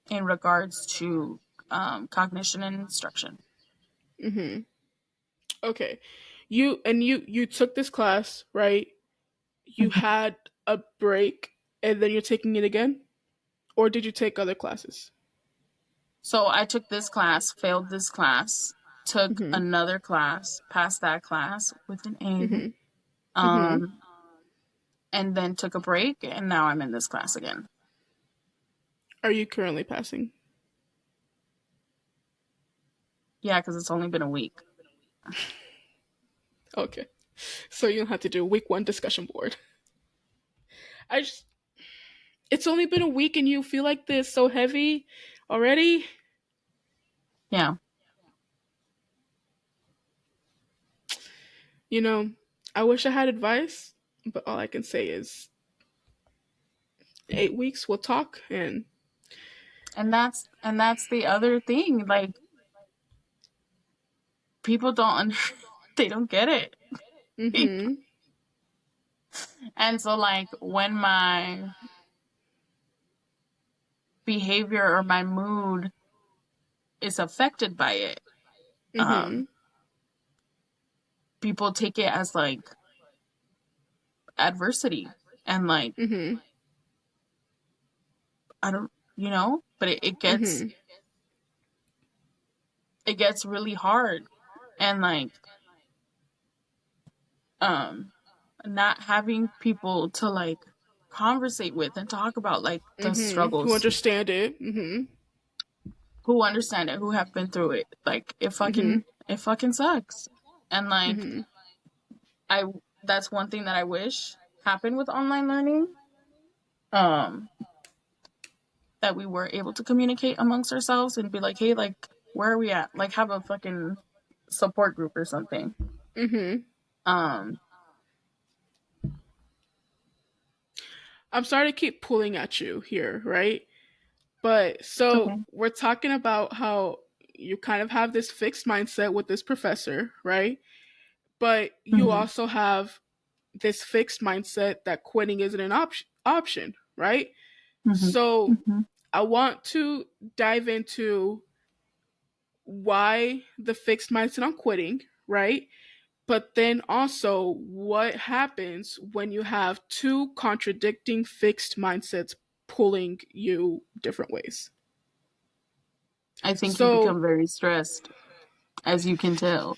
in regards to cognition and instruction. Mhm. Okay. You took this class, right? You Mhm. had a break and then you're taking it again? Or did you take other classes? So I took this class, failed this class, took Mhm. another class, passed that class with an Mhm. A, Mhm. and then took a break, and now I'm in this class again. Are you currently passing? Yeah, because it's only been a week. Okay. So you don't have to do a week 1 discussion board. I just it's only been a week and you feel like this so heavy already? Yeah. You know, I wish I had advice, but all I can say is 8 weeks we'll talk and And that's the other thing. Like people don't they don't get it. mhm. And so like when my behavior or my mood is affected by it, um, Mhm. people take it as like adversity and like Mhm. I don't but Mhm. it gets really hard and like um not having people to like conversate with and talk about like the Mhm. Who struggles, understand it? Mhm. who understand it, who have been through it. Like Mhm. it fucking sucks. And like Mhm. I that's one thing that I wish happened with online learning. Um that we were able to communicate amongst ourselves and be like, "Hey, like where are we at?" Like have a fucking support group or something. Mhm. Um I'm sorry to keep pulling at you here, right? But it's so okay. we're talking about how you kind of have this fixed mindset with this professor, right? But you Mhm. also have this fixed mindset that quitting isn't an option, right? Mhm. So Mhm. I want to dive into why the fixed mindset on quitting, right? But then also, what happens when you have two contradicting fixed mindsets pulling you different ways? I think you So become very stressed, as you can tell.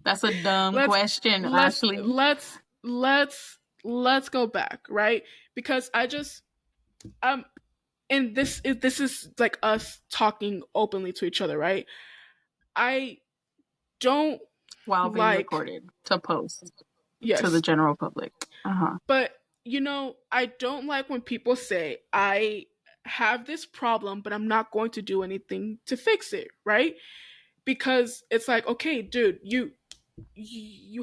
That's a dumb let's question, let's Ashley. let's let's let's go back, right? Because I just um and this is like us talking openly to each other, right? I don't While being like recorded to post to the yes, general public. Uh huh. but I don't like when people say I have this problem, but I'm not going to do anything to fix it, right? Because it's like, okay, dude, you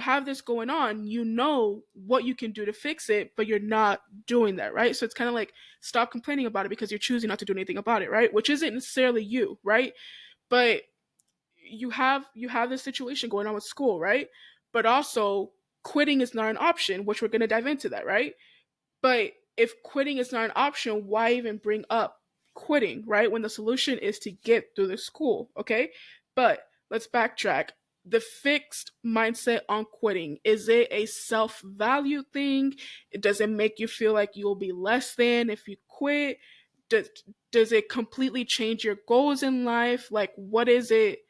have this going on, you know what you can do to fix it, but you're not doing that, right? So it's kind of like, stop complaining about it because you're choosing not to do anything about it, right? Which isn't necessarily you, right? But you have this situation going on with school, right? But also, quitting is not an option, which we're going to dive into that, right? But if quitting is not an option, why even bring up quitting, right? When the solution is to get through the school, okay? But let's backtrack. The fixed mindset on quitting, is it a self value thing? Does it make you feel like you'll be less than if you quit? Does, does it completely change your goals in life? Like, what is it?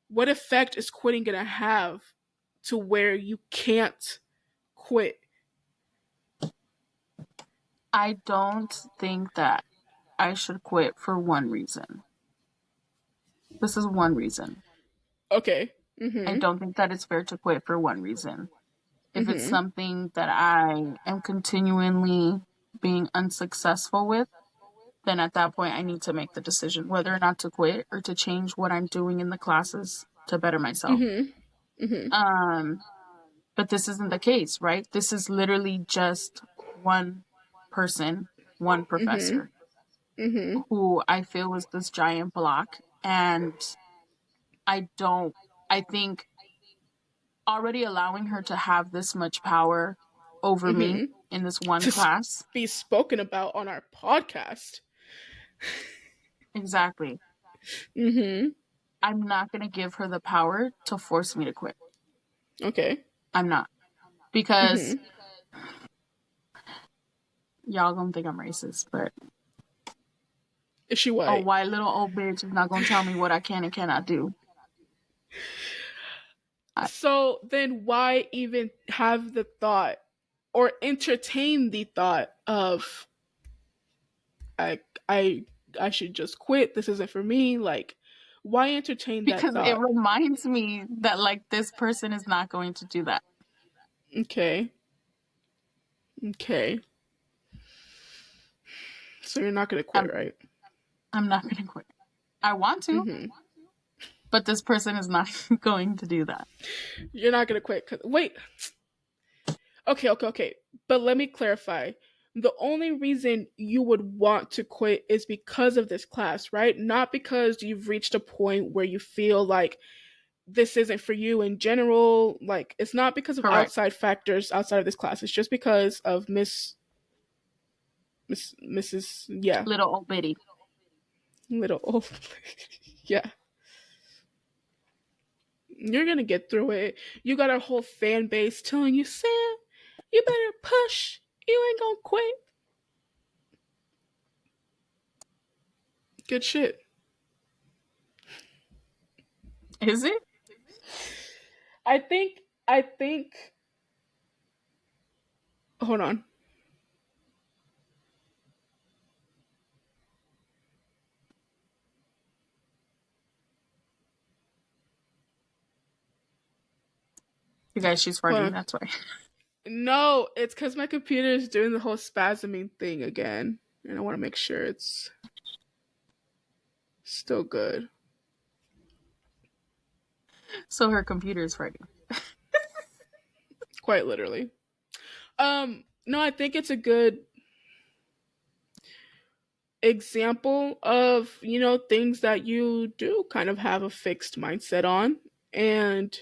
What effect is quitting going to have to where you can't quit? I don't think that I should quit for one reason. This is one reason. Okay. I Mm don't think that it's fair to quit for one reason. hmm. If it's Mm something that I am continually being unsuccessful with, then at that point I need to make the decision whether or not to quit or to change what I'm doing in the classes to better hmm. myself. Mm hmm. Mm hmm. Um, but this isn't the case, right? This is literally just one person, one Mm professor hmm. Mm hmm. who I feel is this giant block. And I don't, I think already allowing her to have this much power over Mm me hmm. in this one To class. be spoken about on our podcast. Exactly. Mm hmm. I'm not going to give her the power to force me to quit. Okay. I'm not. Mm Because hmm. y'all gonna think I'm racist, but Is she a white? white little old bitch is not gonna tell me what I can and cannot do. I, So then why even have the thought or entertain the thought of I I I should just quit. This isn't for me. Like, why entertain that because it thought? reminds me that like this person is not going to do that. Okay. Okay. So you're not gonna quit, I'm right? I'm not gonna quit. I want to, Mm-hmm. but this person is not going to do that. You're not gonna quit. Wait. Okay. Okay. Okay. But let me clarify. The only reason you would want to quit is because of this class, right? Not because you've reached a point where you feel like this isn't for you in general. Like, it's not because of Correct. outside factors outside of this class. It's just because of Mrs. Yeah, Little old bitty. little old. Yeah, you're gonna get through it. You got a whole fan base telling you, Sam, you better push. You ain't gonna quit. Good shit. Is it? I think. I think. Hold on. You guys, she's Hold farting. on. That's why. No, it's because my computer is doing the whole spasming thing again, and I want to make sure it's still good. So her computer is farting. Quite literally. No, I think it's a good example of, things that you do kind of have a fixed mindset on, and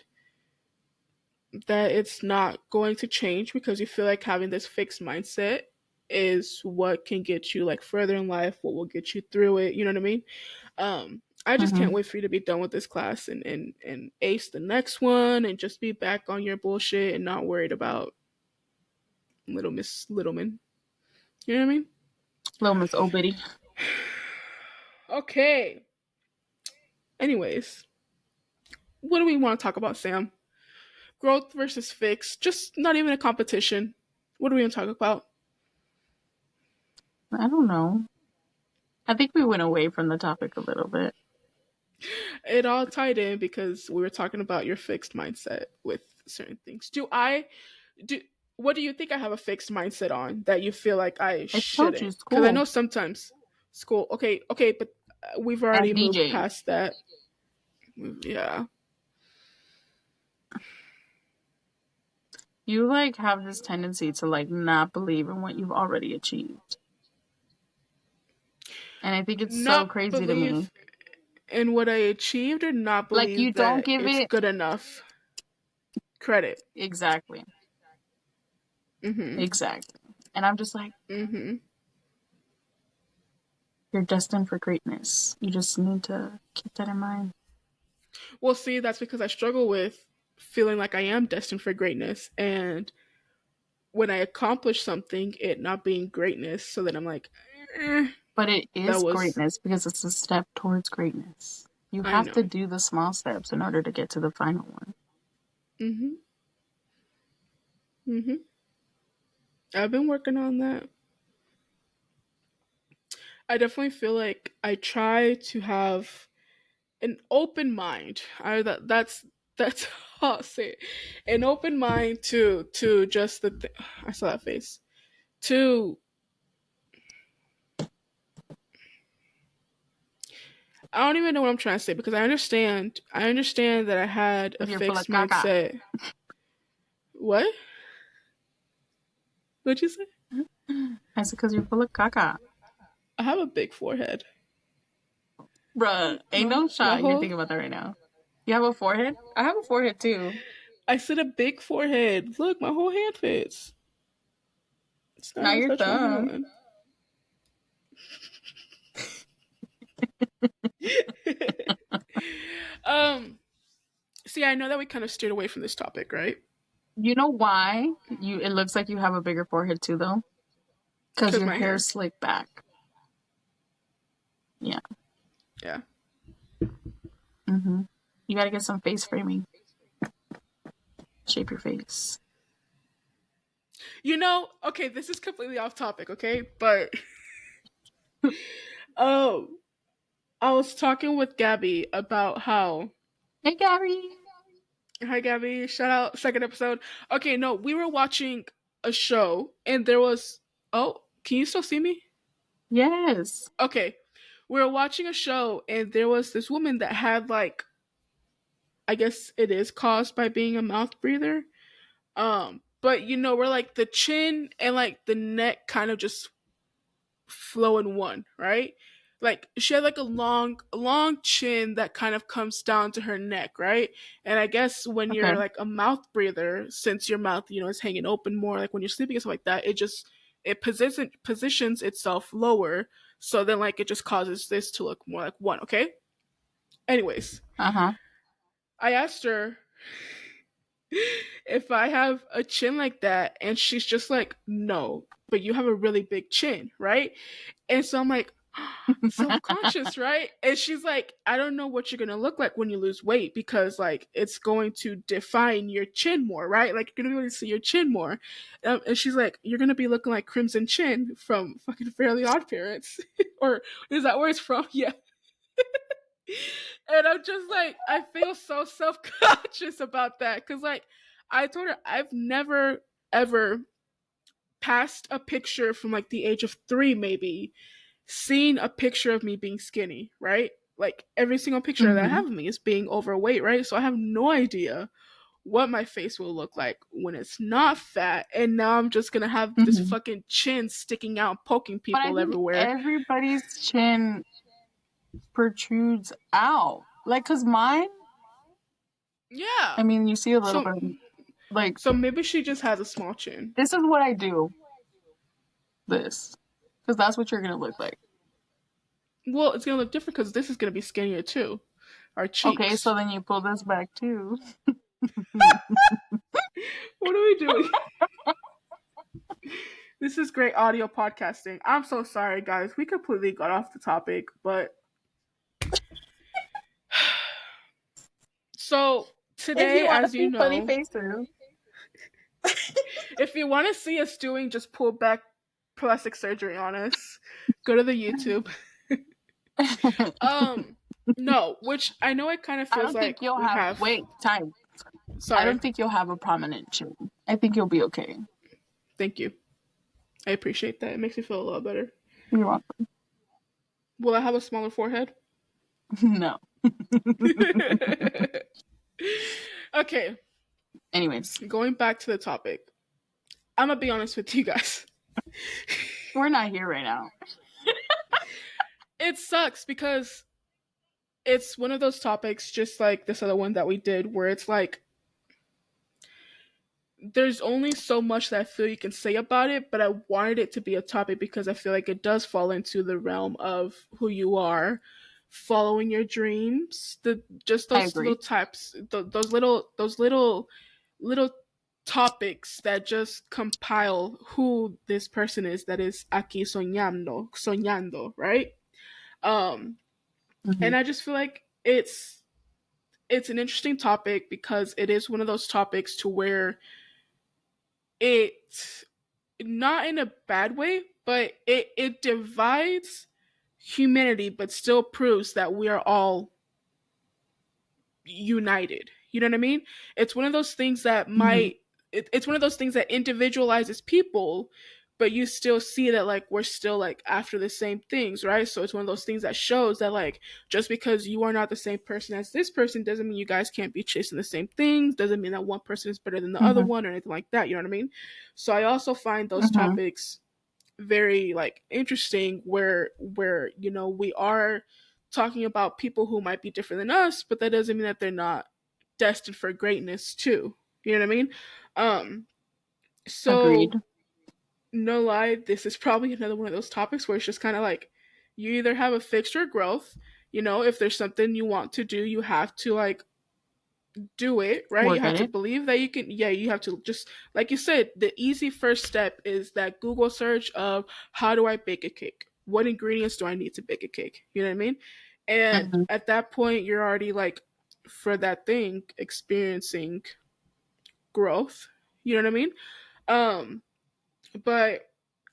that it's not going to change because you feel like having this fixed mindset is what can get you like further in life, what will get you through it, you know what I mean? I just can't Mm-hmm. wait for you to be done with this class and ace the next one and just be back on your bullshit and not worried about little Miss Littleman. You know what I mean? Little Miss Obity. Okay. Anyways, what do we want to talk about, Sam? Growth versus fix. Just not even a competition. What do we want to talk about? I don't know. I think we went away from the topic a little bit. It all tied in because we were talking about your fixed mindset with certain things. Do what do you think I have a fixed mindset on that you feel like I I told you shouldn't? Because I school know sometimes school. Okay, okay, but we've already and moved DJing. past that. Yeah. You like have this tendency to like not believe in what you've already achieved. And I think it's so Not crazy to me. believe in what I achieved or not Like you believe don't that give it's it good enough credit. exactly. Mm-hmm. Exactly. And I'm just like, Mm-hmm. you're destined for greatness. You just need to keep that in mind. Well, see, that's because I struggle with feeling like I am destined for greatness, and when I accomplish something, it not being greatness. So then I'm like, But it that is was, greatness because it's a step towards greatness. You I have to know. do the small steps in order to get to the final one. Mm-hmm. Mm-hmm. I've been working on that. I definitely feel like I try to have an open mind. That's how I'll say it. An open mind to just I saw that face. To I don't even know what I'm trying to say because I understand that I had a Because you're full of fixed caca. mindset. What? What'd you say? I said, because you're full of caca. I have a big forehead. Bruh, ain't no My shot you're whole thinking about that right now. You have a forehead? I have a forehead too. I said a big forehead. Look, my whole hand fits. It's not Not gonna your touch my thumb. hand. um See, I know that we kind of steered away from this topic, right? You know why you? It looks like you have a bigger forehead too, though, because Because your my hair's hair. slicked back. Yeah. Yeah. Mm-hmm. You gotta get some face framing. Shape your face. Okay, this is completely off topic, okay? But oh, I was talking with Gabby about how Hey, Gabby. hi Gabby, shout out second episode. Okay, no, we were watching a show and there was oh, can you still see me? Yes. Okay. We were watching a show and there was this woman that had like I guess it is caused by being a mouth breather. But we're like the chin and like the neck kind of just flow in one, right? Like she had like a long chin that kind of comes down to her neck, right? And I guess when Okay. you're like a mouth breather, since your mouth, is hanging open more, like when you're sleeping and stuff like that, it positions itself lower. So then like it just causes this to look more like one, okay? Anyways, Uh huh. I asked her if I have a chin like that, and she's just like, no, but you have a really big chin, right? And so I'm like, self conscious, right? And she's like, I don't know what you're gonna look like when you lose weight because like it's going to define your chin more, right? Like you're gonna be able to see your chin more. And she's like, you're gonna be looking like Crimson Chin from fucking Fairly Odd Parents, or is that where it's from? Yeah. And I'm just like, I feel so self conscious about that because like I told her I've never ever passed a picture from like the age of 3 maybe seen a picture of me being skinny, right? Like every single picture that I Mm-hmm. have of me is being overweight, right? So I have no idea what my face will look like when it's not fat. And now I'm just gonna have this Mm-hmm. fucking chin sticking out, poking But I people think everywhere. everybody's chin protrudes out. Like, cause mine. I Yeah. mean, you see a little So bit. Like, so maybe she just has a small chin. this is what I do. This, because that's what you're gonna look like. Well, it's gonna look different because this is gonna be skinnier too. Our Okay, cheeks. so then you pull this back too. What are we doing? This is great audio podcasting. I'm so sorry, guys. We completely got off the topic, but so If you today, want to as you see funny know, faces. if you want to see us doing just pull back plastic surgery on us, go to the YouTube. Um, no, which I know it kind of I feels don't think like you'll we have. have. Wait, time. I Sorry. don't think you'll have a prominent chin. I think you'll be okay. Thank you. I appreciate that. It makes me feel a lot better. You're welcome. Will I have a smaller forehead? No. Okay, Anyways, going back to the topic. I'm gonna be honest with you guys. we're not here right now. It sucks because it's one of those topics, just like this other one that we did, where it's like there's only so much that I feel you can say about it, but I wanted it to be a topic because I feel like it does fall into the realm of who you are, following your dreams, the just I those little agree. types, those little topics that just compile who this person is that is aquí soñando, right? Um, Hmm. and I just feel like it's an interesting topic because it is one of those topics to where it not in a bad way, but it divides humanity, but still proves that we are all united. You know what I mean? It's one of those things that Hmm. it's one of those things that individualizes people, but you still see that like we're still like after the same things, right? So it's one of those things that shows that like just because you are not the same person as this person doesn't mean you guys can't be chasing the same things, doesn't mean that one person is better than the other Hmm. one or anything like that, you know what I mean? So I also find those Hmm. topics very like interesting where we are talking about people who might be different than us, but that doesn't mean that they're not destined for greatness too. You know what I mean? um Agreed. so no lie, this is probably another one of those topics where it's just kind of like you either have a fixed or growth. If there's something you want to do, you have to like do it, right? You Work have at to it. believe that you can. Yeah, you have to just, like you said, the easy first step is that Google search of how do I bake a cake? What ingredients do I need to bake a cake? You know what I mean? And Hmm. at that point, you're already like, for that thing, experiencing growth. You know what I mean? But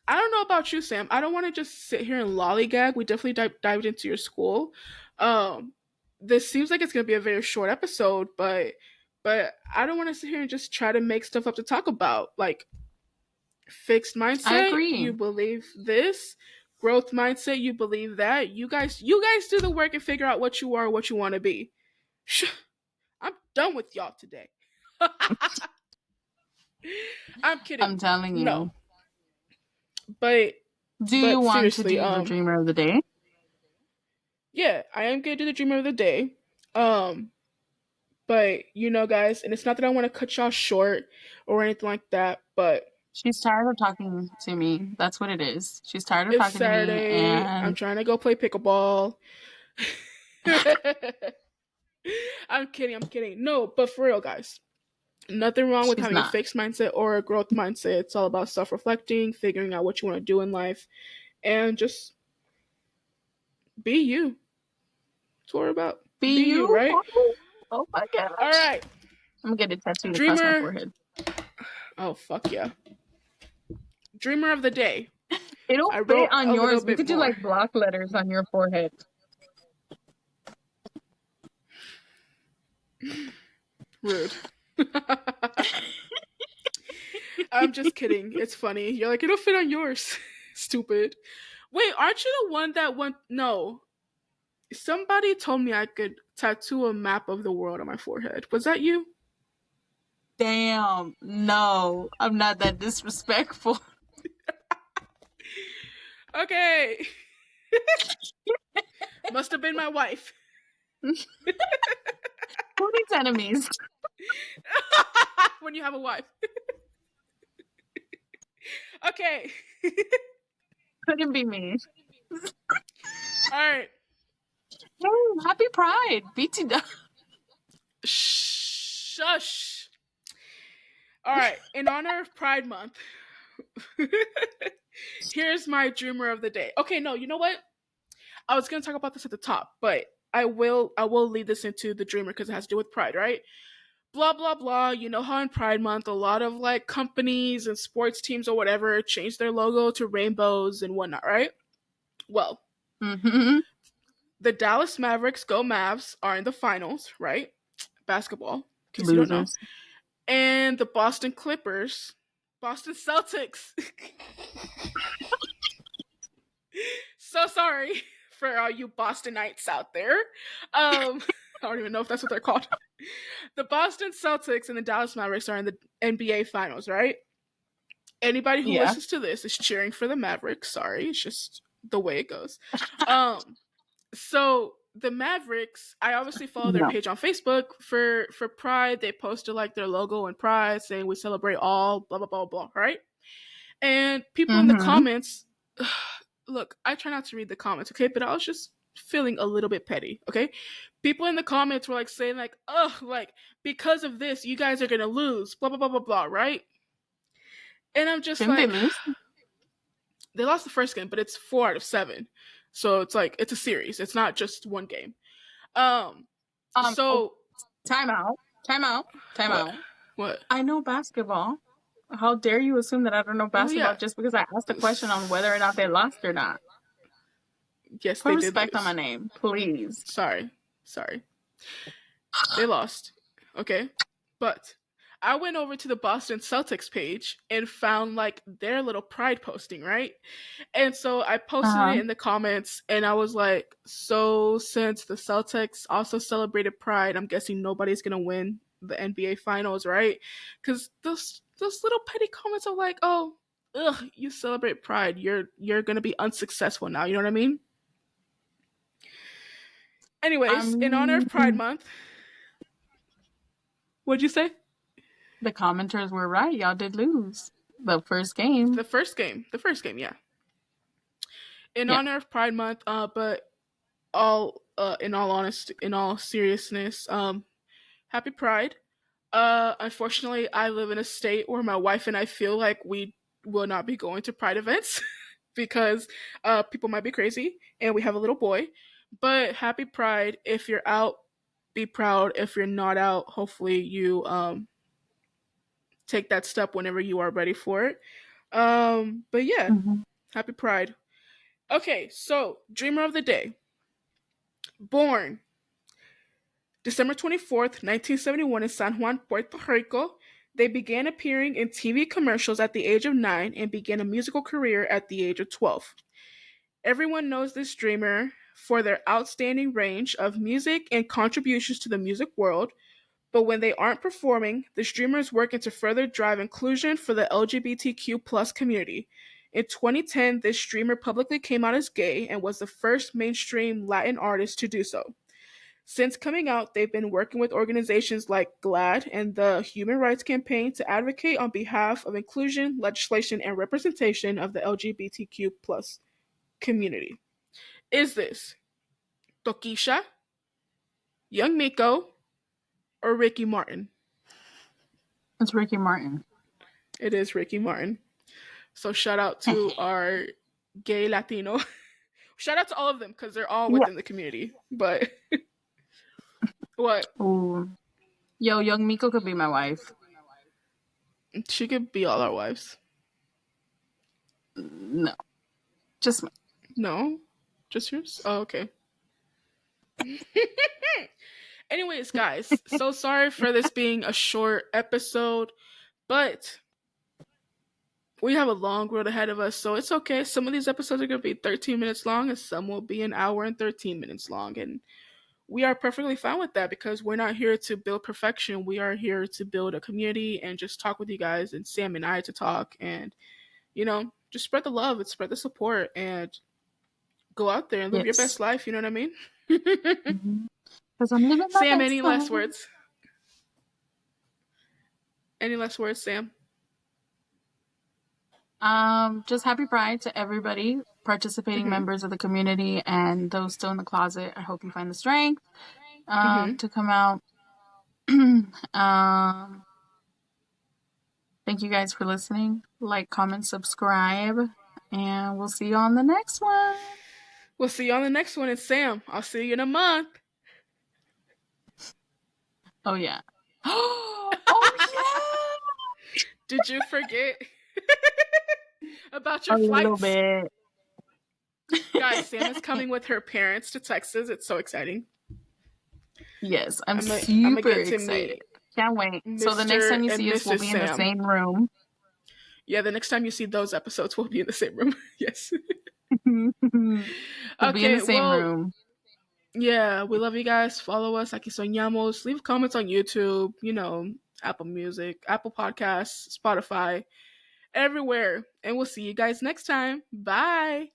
I don't know about you, Sam. I don't want to just sit here and lollygag. We definitely dived into your school. Um, this seems like it's going to be a very short episode, but I don't want to sit here and just try to make stuff up to talk about. Like fixed I mindset, agree. you believe this. Growth mindset, you believe that. You guys do the work and figure out what you are, what you want to be. I'm done with y'all today. I'm I'm kidding. telling you. No, but Do you but want to seriously, do the dreamer of the day? yeah, I am gonna do the dream of the day. Um, but guys, and it's not that I want to cut y'all short or anything like that, but She's tired of talking to me. That's what it is. She's tired of it's talking to me, Saturday. I'm and trying to go play pickleball. I'm kidding. I'm kidding. No, but for real, guys, nothing wrong with she's having a not. fixed mindset or a growth mindset. It's all about self-reflecting, figuring out what you want to do in life, and just be you. That's what we're about. Be Be you, you? right? Oh my All gosh. right, I'm gonna get it tattooed across my dreamer. forehead. Oh fuck yeah, dreamer of the day. It'll I fit wrote on a little yours. We bit could do more. like block letters on your forehead. Rude. I'm just kidding. It's funny. You're like, it'll fit on yours. Stupid. Wait, aren't you the one that went? No. Somebody told me I could tattoo a map of the world on my forehead. Was that you? Damn. No, I'm not that disrespectful. Okay. Must have been my wife. Who needs enemies? When you have a wife. Okay. Couldn't be me. All right. Hey, happy Pride. BT. Shush. All right. In honor of Pride Month, here's my dreamer of the day. Okay, no, you know what? I was gonna talk about this at the top, but I will lead this into the dreamer because it has to do with Pride, right? Blah blah blah. You know how in Pride Month a lot of like companies and sports teams or whatever change their logo to rainbows and whatnot, right? Well, Mm-hmm. the Dallas Mavericks, go Mavs, are in the finals, right? Basketball, in case you don't know. Losers. And the Boston Clippers, Boston Celtics. So sorry for all you Bostonites out there. I don't even know if that's what they're called. The Boston Celtics and the Dallas Mavericks are in the NBA Finals, right? Anybody who Yeah. listens to this is cheering for the Mavericks. Sorry, it's just the way it goes. Um, so the Mavericks, I obviously follow their No. page on Facebook for Pride. They posted like their logo and Pride saying we celebrate all blah blah blah blah, right? And people in the Mm-hmm. comments, look, I try not to read the comments, okay? But I was just feeling a little bit petty, okay? People in the comments were like saying like, "Ugh, like because of this, you guys are gonna lose," blah blah blah blah blah, right? And I'm just Didn't they like, lose? they lost the first game, but it's 4 out of 7, so it's like it's a series. It's not just one game. Um, Oh, so time out. Time out. Time what? out. What? I know basketball. How dare you assume that I don't know Well, basketball yeah. just because I asked a question on whether or not they lost or not? Yes, Put they did respect on my lose. name, please. Sorry, sorry. They lost. Okay. But I went over to the Boston Celtics page and found like their little pride posting, right? And so I posted Uh-huh. it in the comments and I was like, so since the Celtics also celebrated pride, I'm guessing nobody's going to win the NBA finals, right? Cuz those little petty comments are like, "Oh, ugh, you celebrate pride. You're going to be unsuccessful now." You know what I mean? I Anyways, in honor of Pride mean, Month, what'd you say? the commenters were right. Y'all did lose the first game. The first game, yeah. In Yeah. honor of Pride Month, but all in all honest, in all seriousness, happy Pride. Unfortunately, I live in a state where my wife and I feel like we will not be going to Pride events because people might be crazy, and we have a little boy. But happy Pride! If you're out, be proud. If you're not out, hopefully you take that step whenever you are ready for it. But yeah, Hmm. happy Pride. Okay, so Dreamer of the Day. Born December 24th, 1971, in San Juan, Puerto Rico, they began appearing in TV commercials at the age of 9 and began a musical career at the age of 12. Everyone knows this dreamer for their outstanding range of music and contributions to the music world, but when they aren't performing, the streamer is working to further drive inclusion for the LGBTQ plus community. In 2010, this streamer publicly came out as gay and was the first mainstream Latin artist to do so. Since coming out, they've been working with organizations like GLAAD and the Human Rights Campaign to advocate on behalf of inclusion, legislation, and representation of the LGBTQ plus community. Is this Tokisha, Young Miko, or Ricky Martin? It's Ricky Martin. It is Ricky Martin. So shout out to our gay Latino. Shout out to all of them because they're all Yeah. within the community. But what? Ooh. Yo, young Miko could be my wife. She could be all our wives. No, just me. No? Just yours? Oh, okay. Anyways, guys, so sorry for this being a short episode, but we have a long road ahead of us, so it's okay. Some of these episodes are going to be 13 minutes long, and some will be an hour and 13 minutes long. And we are perfectly fine with that because we're not here to build perfection. We are here to build a community and just talk with you guys, and Sam and I to talk and, just spread the love and spread the support and go out there and live your Yes. best life. You know what I mean? Because I'm living my Sam, best any last life. words? Any last words, Sam? Just happy Pride to everybody, participating Mm-hmm. members of the community and those still in the closet. I hope you find the strength Mm-hmm. to come out. um, thank you guys for listening. Like, comment, subscribe, and we'll see you on the next one. We'll see you on the next one. It's Sam. I'll see you in a month. Oh yeah. Oh Did you forget about yeah. your A little flights? bit. Guys, Sam is coming with her parents to Texas. It's so exciting. Yes, I'm I'm gonna super get to excited. meet Can't wait. So the next Mr. time you and see us, we'll Mrs. be in the Sam. same room. Yeah, the next time you see those episodes, we'll be in the same room. Yes. We'll be in the Okay, same well, room. yeah, we love you guys. Follow us. Aquí soñamos. Leave comments on YouTube, Apple Music, Apple Podcasts, Spotify, everywhere. And we'll see you guys next time. Bye.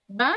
Bye.